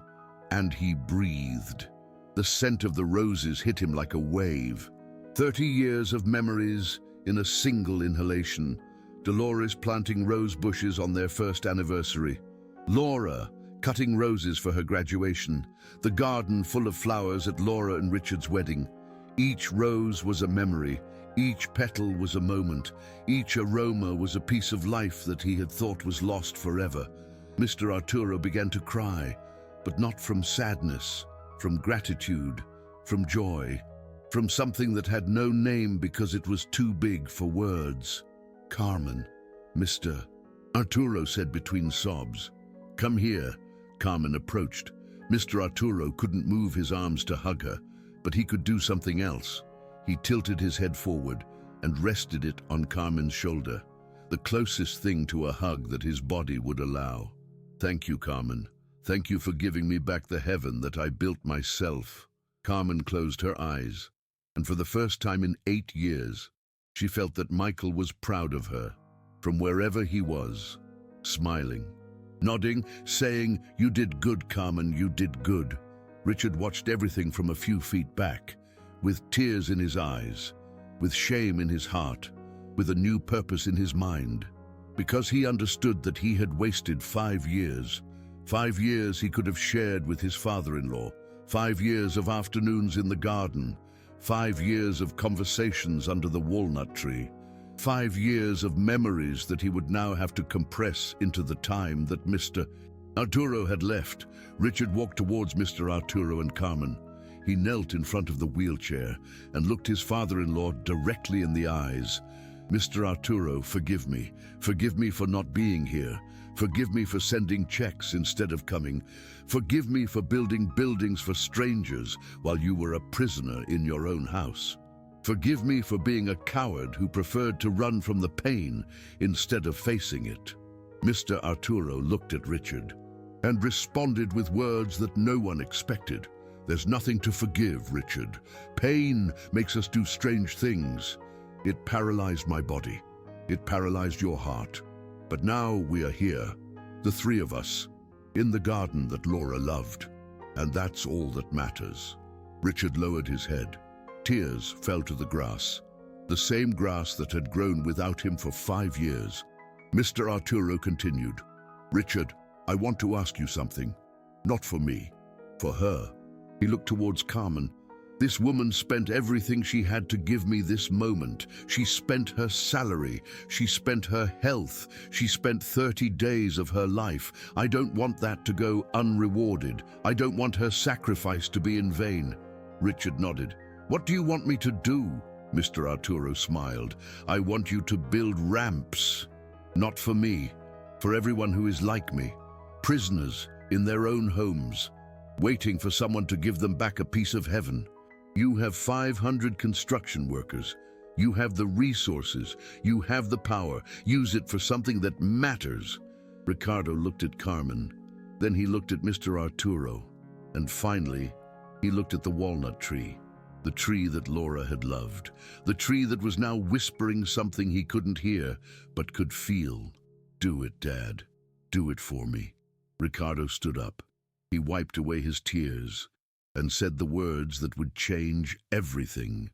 and he breathed. The scent of the roses hit him like a wave. 30 years of memories in a single inhalation. Dolores planting rose bushes on their first anniversary. Laura cutting roses for her graduation. The garden full of flowers at Laura and Richard's wedding. Each rose was a memory. Each petal was a moment. Each aroma was a piece of life that he had thought was lost forever. Mr. Arturo began to cry, but not from sadness, from gratitude, from joy, from something that had no name because it was too big for words. "Carmen," Mr. Arturo said between sobs. "Come here." Carmen approached. Mr. Arturo couldn't move his arms to hug her, but he could do something else. He tilted his head forward and rested it on Carmen's shoulder, the closest thing to a hug that his body would allow. "Thank you, Carmen. Thank you for giving me back the heaven that I built myself." Carmen closed her eyes, and for the first time in 8 years, she felt that Michael was proud of her, from wherever he was, smiling, nodding, saying, "You did good, Carmen, you did good." Richard watched everything from a few feet back, with tears in his eyes, with shame in his heart, with a new purpose in his mind, because he understood that he had wasted 5 years. 5 years he could have shared with his father-in-law, 5 years of afternoons in the garden, 5 years of conversations under the walnut tree, 5 years of memories that he would now have to compress into the time that Mr. Arturo had left. Richard walked towards Mr. Arturo and Carmen. He knelt in front of the wheelchair and looked his father-in-law directly in the eyes. "Mr. Arturo, forgive me. Forgive me for not being here. Forgive me for sending checks instead of coming. Forgive me for building buildings for strangers while you were a prisoner in your own house. Forgive me for being a coward who preferred to run from the pain instead of facing it." Mr. Arturo looked at Richard and responded with words that no one expected. "There's nothing to forgive, Richard. Pain makes us do strange things. It paralyzed my body. It paralyzed your heart. But now we are here, the 3 of us, in the garden that Laura loved. And that's all that matters." Richard lowered his head. Tears fell to the grass, the same grass that had grown without him for 5 years. Mr. Arturo continued, "Richard, I want to ask you something. Not for me, for her." He looked towards Carmen. This woman spent everything she had to give me this moment. She spent her salary. She spent her health. She spent 30 days of her life. I don't want that to go unrewarded. I don't want her sacrifice to be in vain. Richard nodded. What do you want me to do? Mr. Arturo smiled. I want you to build ramps. Not for me, for everyone who is like me. Prisoners in their own homes, waiting for someone to give them back a piece of heaven. You have 500 construction workers. You have the resources. You have the power. Use it for something that matters. Ricardo looked at Carmen. Then he looked at Mr. Arturo. And finally, he looked at the walnut tree. The tree that Laura had loved. The tree that was now whispering something he couldn't hear, but could feel. Do it, Dad. Do it for me. Ricardo stood up. He wiped away his tears and said the words that would change everything.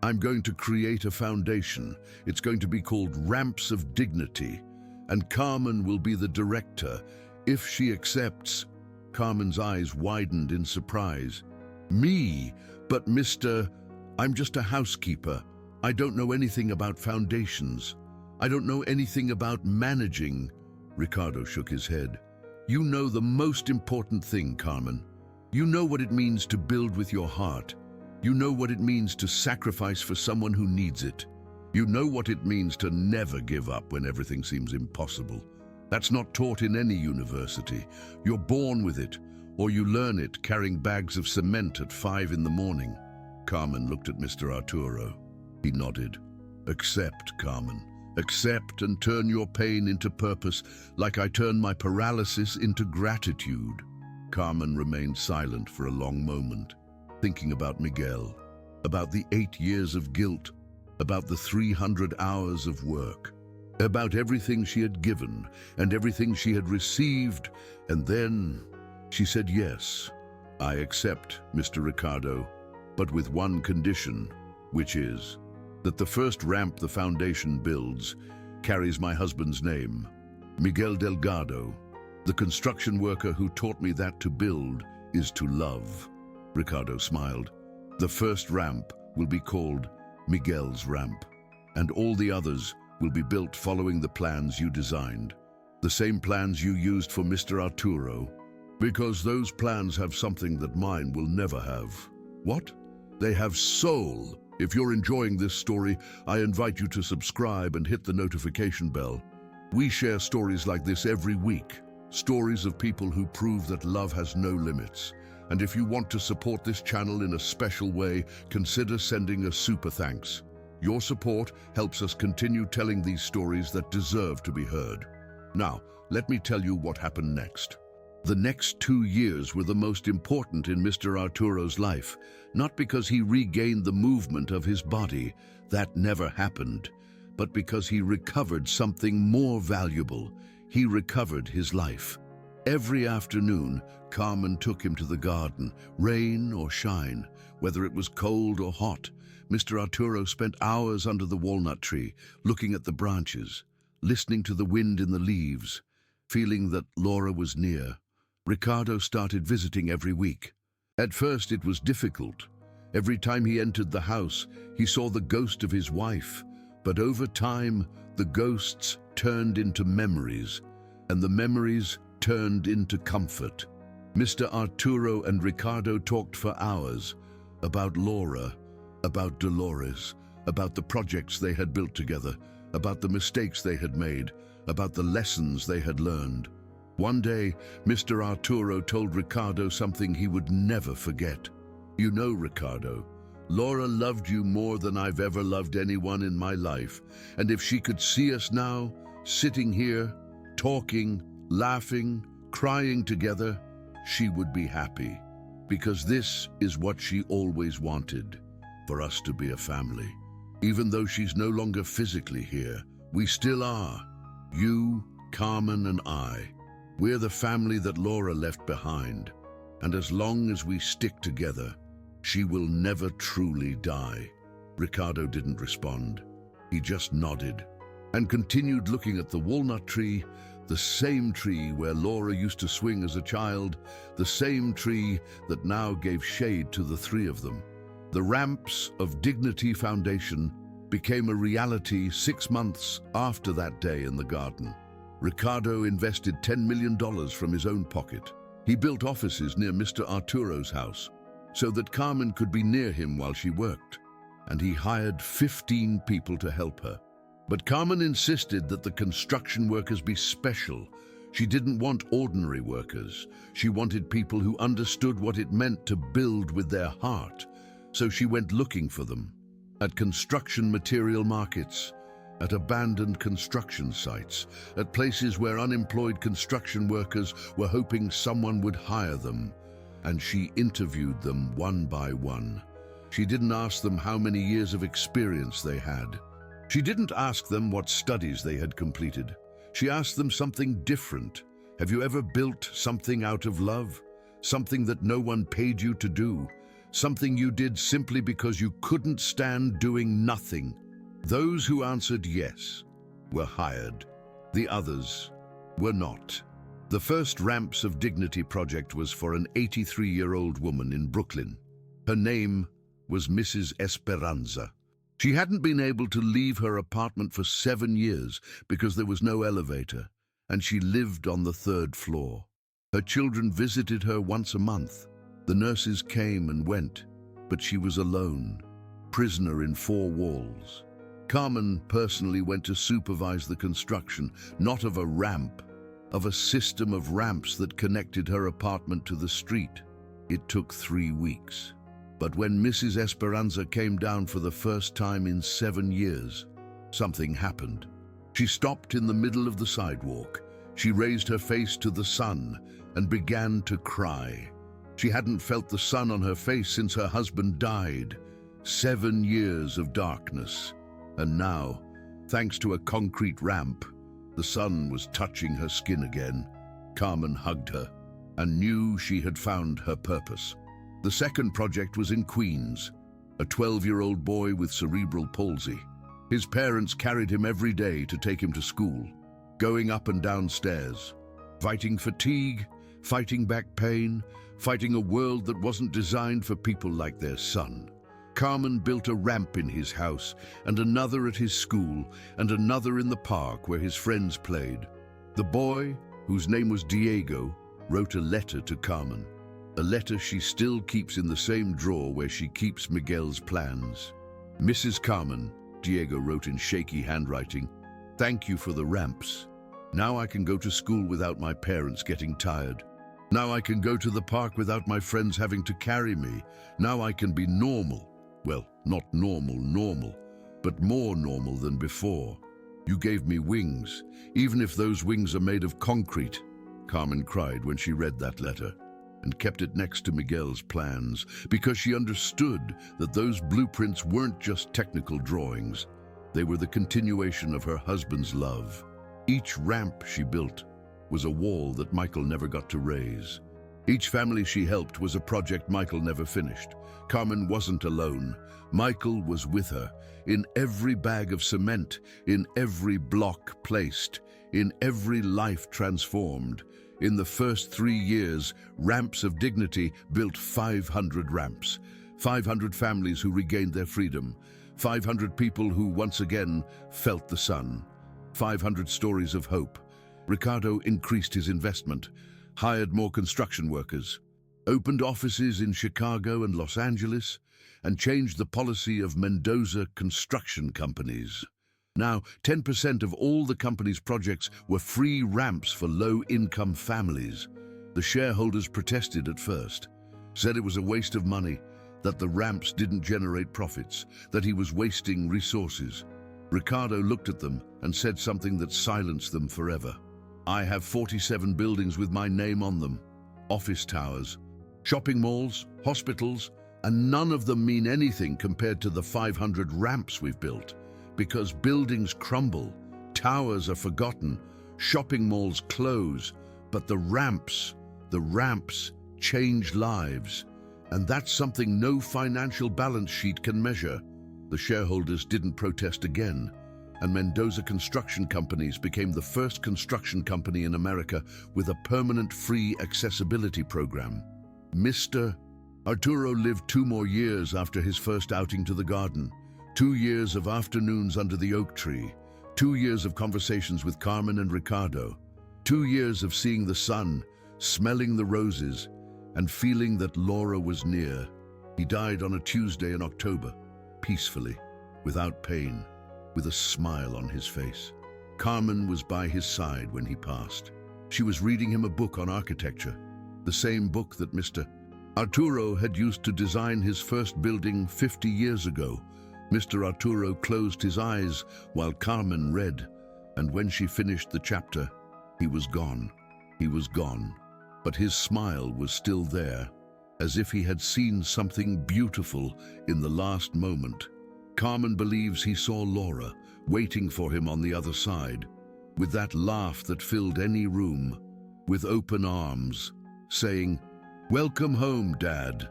I'm going to create a foundation. It's going to be called Ramps of Dignity, and Carmen will be the director. If she accepts. Carmen's eyes widened in surprise. Me? But I'm just a housekeeper. I don't know anything about foundations. I don't know anything about managing. Ricardo shook his head. You know the most important thing, Carmen. You know what it means to build with your heart. You know what it means to sacrifice for someone who needs it. You know what it means to never give up when everything seems impossible. That's not taught in any university. You're born with it, or you learn it carrying bags of cement at 5 in the morning. Carmen looked at Mr. Arturo. He nodded. Accept, Carmen. Accept and turn your pain into purpose, like I turn my paralysis into gratitude. Carmen remained silent for a long moment, thinking about Miguel, about the 8 years of guilt, about the 300 hours of work, about everything she had given and everything she had received, and then she said, yes, I accept, Mr. Ricardo, but with one condition, which is that the first ramp the foundation builds carries my husband's name, Miguel Delgado. The construction worker who taught me that to build is to love. Ricardo smiled. The first ramp will be called Miguel's ramp, and all the others will be built following the plans you designed, the same plans you used for Mr. Arturo, because those plans have something that mine will never have. What? They have soul. If you're enjoying this story, I invite you to subscribe and hit the notification bell. We share stories like this every week, stories of people who prove that love has no limits. And if you want to support this channel in a special way, consider sending a super thanks. Your support helps us continue telling these stories that deserve to be heard. Now, let me tell you what happened next. The next 2 years were the most important in Mr. Arturo's life, not because he regained the movement of his body, that never happened, but because he recovered something more valuable. He recovered his life. Every afternoon, Carmen took him to the garden, rain or shine, whether it was cold or hot. Mr. Arturo spent hours under the walnut tree, looking at the branches, listening to the wind in the leaves, feeling that Laura was near. Ricardo started visiting every week. At first it was difficult. Every time he entered the house, he saw the ghost of his wife. But over time, the ghosts turned into memories, and the memories turned into comfort. Mr. Arturo and Ricardo talked for hours about Laura, about Dolores, about the projects they had built together, about the mistakes they had made, about the lessons they had learned. One day, Mr. Arturo told Ricardo something he would never forget. You know, Ricardo, Laura loved you more than I've ever loved anyone in my life, and if she could see us now, sitting here, talking, laughing, crying together, she would be happy, because this is what she always wanted, for us to be a family. Even though she's no longer physically here, we still are. You, Carmen, and I. We're the family that Laura left behind, and as long as we stick together, she will never truly die. Ricardo didn't respond. He just nodded and continued looking at the walnut tree, the same tree where Laura used to swing as a child, the same tree that now gave shade to the three of them. The Ramps of Dignity Foundation became a reality 6 months after that day in the garden. Ricardo invested $10 million from his own pocket. He built offices near Mr. Arturo's house so that Carmen could be near him while she worked, and he hired 15 people to help her. But Carmen insisted that the construction workers be special. She didn't want ordinary workers. She wanted people who understood what it meant to build with their heart. So she went looking for them at construction material markets, at abandoned construction sites, at places where unemployed construction workers were hoping someone would hire them. And she interviewed them one by one. She didn't ask them how many years of experience they had. She didn't ask them what studies they had completed. She asked them something different. Have you ever built something out of love? Something that no one paid you to do? Something you did simply because you couldn't stand doing nothing? Those who answered yes were hired. The others were not. The first Ramps of Dignity project was for an 83-year-old woman in Brooklyn. Her name was Mrs. Esperanza. She hadn't been able to leave her apartment for 7 years because there was no elevator, and she lived on the 3rd floor. Her children visited her once a month. The nurses came and went, but she was alone, prisoner in 4 walls. Carmen personally went to supervise the construction, not of a ramp, of a system of ramps that connected her apartment to the street. It took 3 weeks. But when Mrs. Esperanza came down for the first time in 7 years, something happened. She stopped in the middle of the sidewalk. She raised her face to the sun and began to cry. She hadn't felt the sun on her face since her husband died. 7 years of darkness. And now, thanks to a concrete ramp, the sun was touching her skin again. Carmen hugged her and knew she had found her purpose. The second project was in Queens, a 12-year-old boy with cerebral palsy. His parents carried him every day to take him to school, going up and down stairs, fighting fatigue, fighting back pain, fighting a world that wasn't designed for people like their son. Carmen built a ramp in his house, and another at his school, and another in the park where his friends played. The boy, whose name was Diego, wrote a letter to Carmen. A letter she still keeps in the same drawer where she keeps Miguel's plans. Mrs. Carmen, Diego wrote in shaky handwriting, "Thank you for the ramps. Now I can go to school without my parents getting tired. Now I can go to the park without my friends having to carry me. Now I can be normal. Well, not normal, but more normal than before. You gave me wings, even if those wings are made of concrete." Carmen cried when she read that letter, and kept it next to Miguel's plans, because she understood that those blueprints weren't just technical drawings. They were the continuation of her husband's love. Each ramp she built was a wall that Michael never got to raise. Each family she helped was a project Michael never finished. Carmen wasn't alone. Michael was with her, in every bag of cement, in every block placed, in every life transformed. In the first 3 years, Ramps of Dignity built 500 ramps, 500 families who regained their freedom, 500 people who once again felt the sun, 500 stories of hope. Ricardo increased his investment, hired more construction workers, opened offices in Chicago and Los Angeles, and changed the policy of Mendoza construction companies. Now, 10% of all the company's projects were free ramps for low-income families. The shareholders protested at first, said it was a waste of money, that the ramps didn't generate profits, that he was wasting resources. Ricardo looked at them and said something that silenced them forever. "I have 47 buildings with my name on them, office towers, shopping malls, hospitals, and none of them mean anything compared to the 500 ramps we've built. Because buildings crumble, towers are forgotten, shopping malls close, but the ramps change lives. And that's something no financial balance sheet can measure." The shareholders didn't protest again, and Mendoza Construction Companies became the first construction company in America with a permanent free accessibility program. Mr. Arturo lived 2 more years after his first outing to the garden. 2 years of afternoons under the oak tree. 2 years of conversations with Carmen and Ricardo. 2 years of seeing the sun, smelling the roses, and feeling that Laura was near. He died on a Tuesday in October, peacefully, without pain, with a smile on his face. Carmen was by his side when he passed. She was reading him a book on architecture, the same book that Mr. Arturo had used to design his first building 50 years ago. Mr. Arturo closed his eyes while Carmen read, and when she finished the chapter, he was gone. He was gone, but his smile was still there, as if he had seen something beautiful in the last moment. Carmen believes he saw Laura waiting for him on the other side, with that laugh that filled any room, with open arms, saying, "Welcome home, Dad.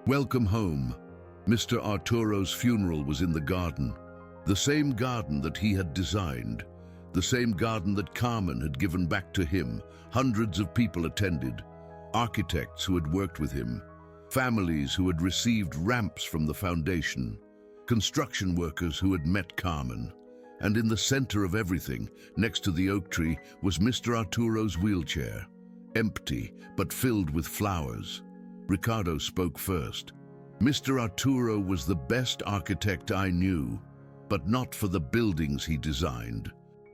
Welcome home." Mr. Arturo's funeral was in the garden, the same garden that he had designed, the same garden that Carmen had given back to him. Hundreds of people attended, architects who had worked with him, families who had received ramps from the foundation, construction workers who had met Carmen. And in the center of everything, next to the oak tree, was Mr. Arturo's wheelchair, empty but filled with flowers. Ricardo spoke first. "Mr. Arturo was the best architect I knew, but not for the buildings he designed,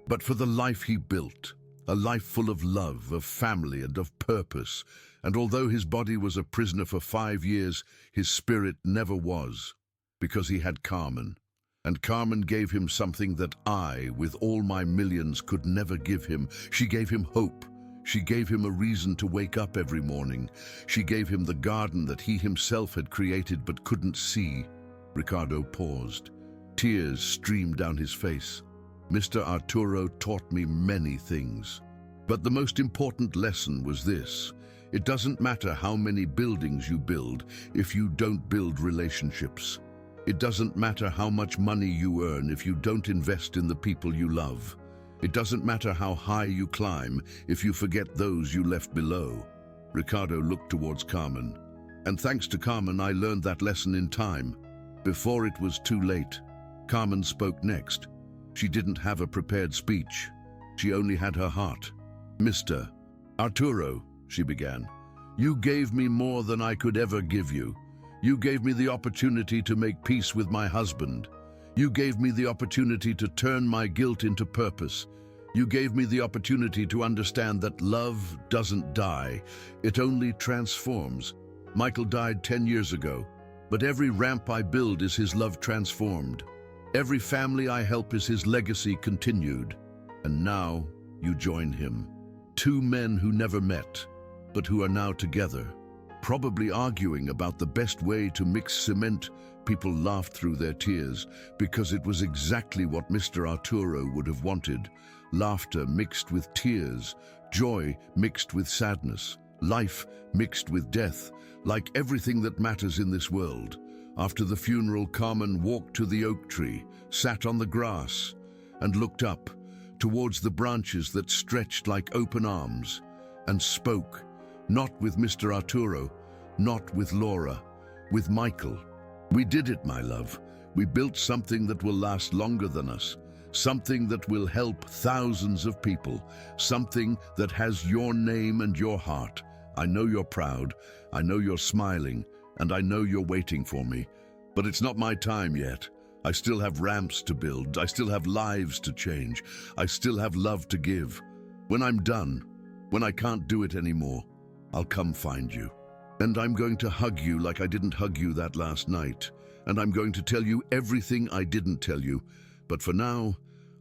but for the life he built, a life full of love, of family, and of purpose. And although his body was a prisoner for 5 years, his spirit never was, because he had Carmen. And Carmen gave him something that I, with all my millions, could never give him. She gave him hope. She gave him a reason to wake up every morning. She gave him the garden that he himself had created but couldn't see." Ricardo paused. Tears streamed down his face. "Mr. Arturo taught me many things. But the most important lesson was this: it doesn't matter how many buildings you build if you don't build relationships. It doesn't matter how much money you earn if you don't invest in the people you love. It doesn't matter how high you climb if you forget those you left below." Ricardo looked towards Carmen. "And thanks to Carmen, I learned that lesson in time, before it was too late." Carmen spoke next. She didn't have a prepared speech. She only had her heart. "Mr. Arturo," she began, "you gave me more than I could ever give you. You gave me the opportunity to make peace with my husband. You gave me the opportunity to turn my guilt into purpose. You gave me the opportunity to understand that love doesn't die, it only transforms. Michael died 10 years ago, but every ramp I build is his love transformed. Every family I help is his legacy continued. And now you join him. 2 men who never met, but who are now together, probably arguing about the best way to mix cement." People laughed through their tears, because it was exactly what Mr. Arturo would have wanted. Laughter mixed with tears, joy mixed with sadness, life mixed with death, like everything that matters in this world. After the funeral, Carmen walked to the oak tree, sat on the grass, and looked up towards the branches that stretched like open arms, and spoke, not with Mr. Arturo, not with Laura, with Michael. "We did it, my love. We built something that will last longer than us, something that will help thousands of people, something that has your name and your heart. I know you're proud, I know you're smiling, and I know you're waiting for me. But it's not my time yet. I still have ramps to build, I still have lives to change, I still have love to give. When I'm done, when I can't do it anymore, I'll come find you. And I'm going to hug you like I didn't hug you that last night. And I'm going to tell you everything I didn't tell you. But for now,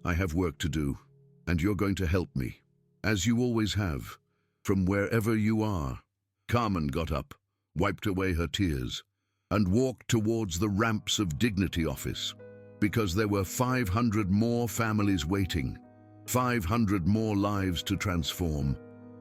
I have work to do. And you're going to help me, as you always have, from wherever you are." Carmen got up, wiped away her tears, and walked towards the Ramps of Dignity office, because there were 500 more families waiting, 500 more lives to transform,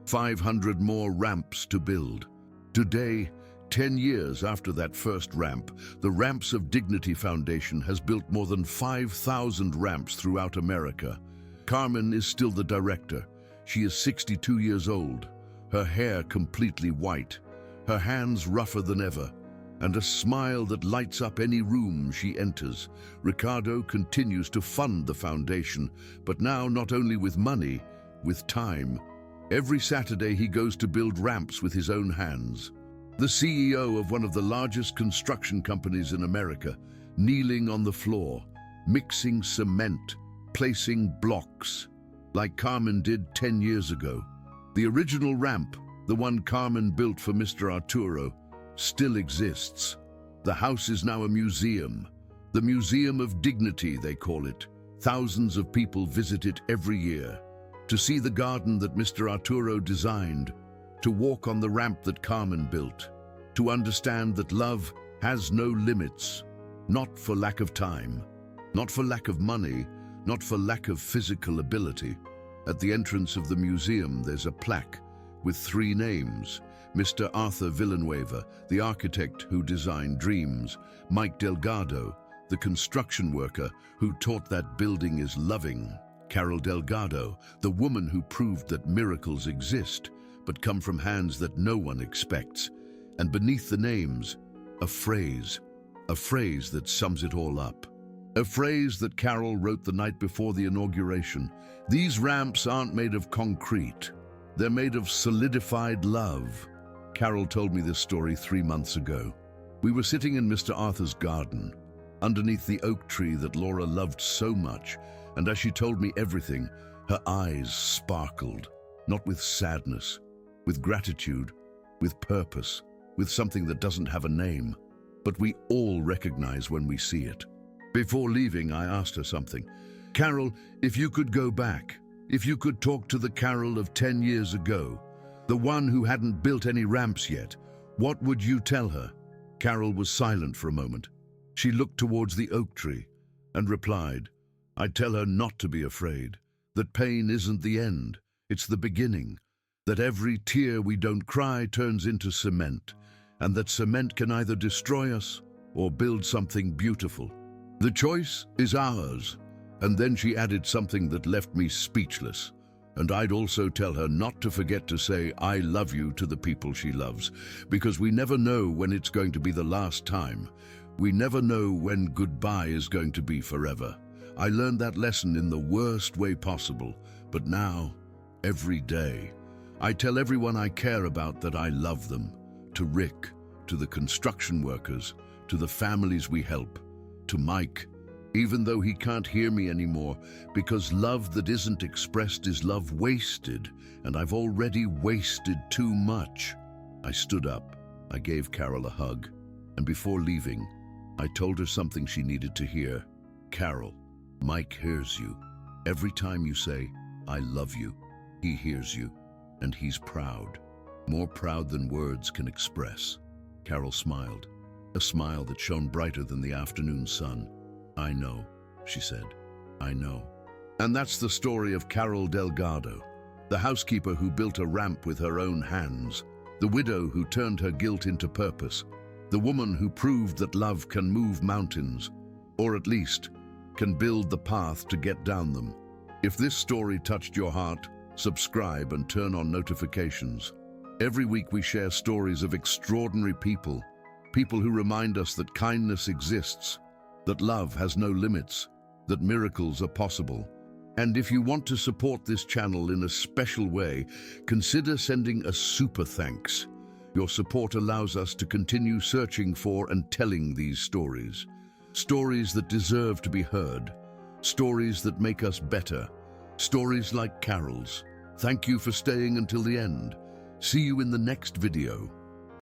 500 more ramps to build. Today, 10 years after that first ramp, the Ramps of Dignity Foundation has built more than 5,000 ramps throughout America. Carmen is still the director. She is 62 years old, her hair completely white, her hands rougher than ever, and a smile that lights up any room she enters. Ricardo continues to fund the foundation, but now not only with money, with time. Every Saturday he goes to build ramps with his own hands. The CEO of one of the largest construction companies in America, kneeling on the floor, mixing cement, placing blocks, like Carmen did 10 years ago. The original ramp, the one Carmen built for Mr. Arturo, still exists. The house is now a museum. The Museum of Dignity, they call it. Thousands of people visit it every year to see the garden that Mr. Arturo designed, to walk on the ramp that Carmen built, to understand that love has no limits, not for lack of time, not for lack of money, not for lack of physical ability. At the entrance of the museum, there's a plaque with 3 names: Mr. Arthur Villanueva, the architect who designed dreams; Mike Delgado, the construction worker who taught that building is loving; Carol Delgado, the woman who proved that miracles exist, but come from hands that no one expects. And beneath the names, a phrase that sums it all up. A phrase that Carol wrote the night before the inauguration. These ramps aren't made of concrete. They're made of solidified love. Carol told me this story 3 months ago. We were sitting in Mr. Arthur's garden, underneath the oak tree that Laura loved so much, and as she told me everything, her eyes sparkled, not with sadness, with gratitude, with purpose, with something that doesn't have a name, but we all recognize when we see it. Before leaving, I asked her something. Carol, if you could go back, if you could talk to the Carol of 10 years ago, the one who hadn't built any ramps yet, what would you tell her? Carol was silent for a moment. She looked towards the oak tree and replied, I'd tell her not to be afraid, that pain isn't the end, it's the beginning, that every tear we don't cry turns into cement, and that cement can either destroy us or build something beautiful. The choice is ours. And then she added something that left me speechless. And I'd also tell her not to forget to say I love you to the people she loves, because we never know when it's going to be the last time. We never know when goodbye is going to be forever. I learned that lesson in the worst way possible, but now, every day, I tell everyone I care about that I love them. To Rick, to the construction workers, to the families we help, to Mike, even though he can't hear me anymore, because love that isn't expressed is love wasted, and I've already wasted too much. I stood up, I gave Carol a hug, and before leaving, I told her something she needed to hear. Carol, Mike hears you. Every time you say, I love you, he hears you, and he's proud. More proud than words can express. Carol smiled, a smile that shone brighter than the afternoon sun. I know, she said. I know. And that's the story of Carol Delgado, the housekeeper who built a ramp with her own hands, the widow who turned her guilt into purpose, the woman who proved that love can move mountains, or at least can build the path to get down them. If this story touched your heart, subscribe and turn on notifications. Every week we share stories of extraordinary people, people who remind us that kindness exists, that love has no limits, that miracles are possible. And if you want to support this channel in a special way, consider sending a super thanks. Your support allows us to continue searching for and telling these stories. Stories that deserve to be heard. Stories that make us better. Stories like Carol's. Thank you for staying until the end. See you in the next video.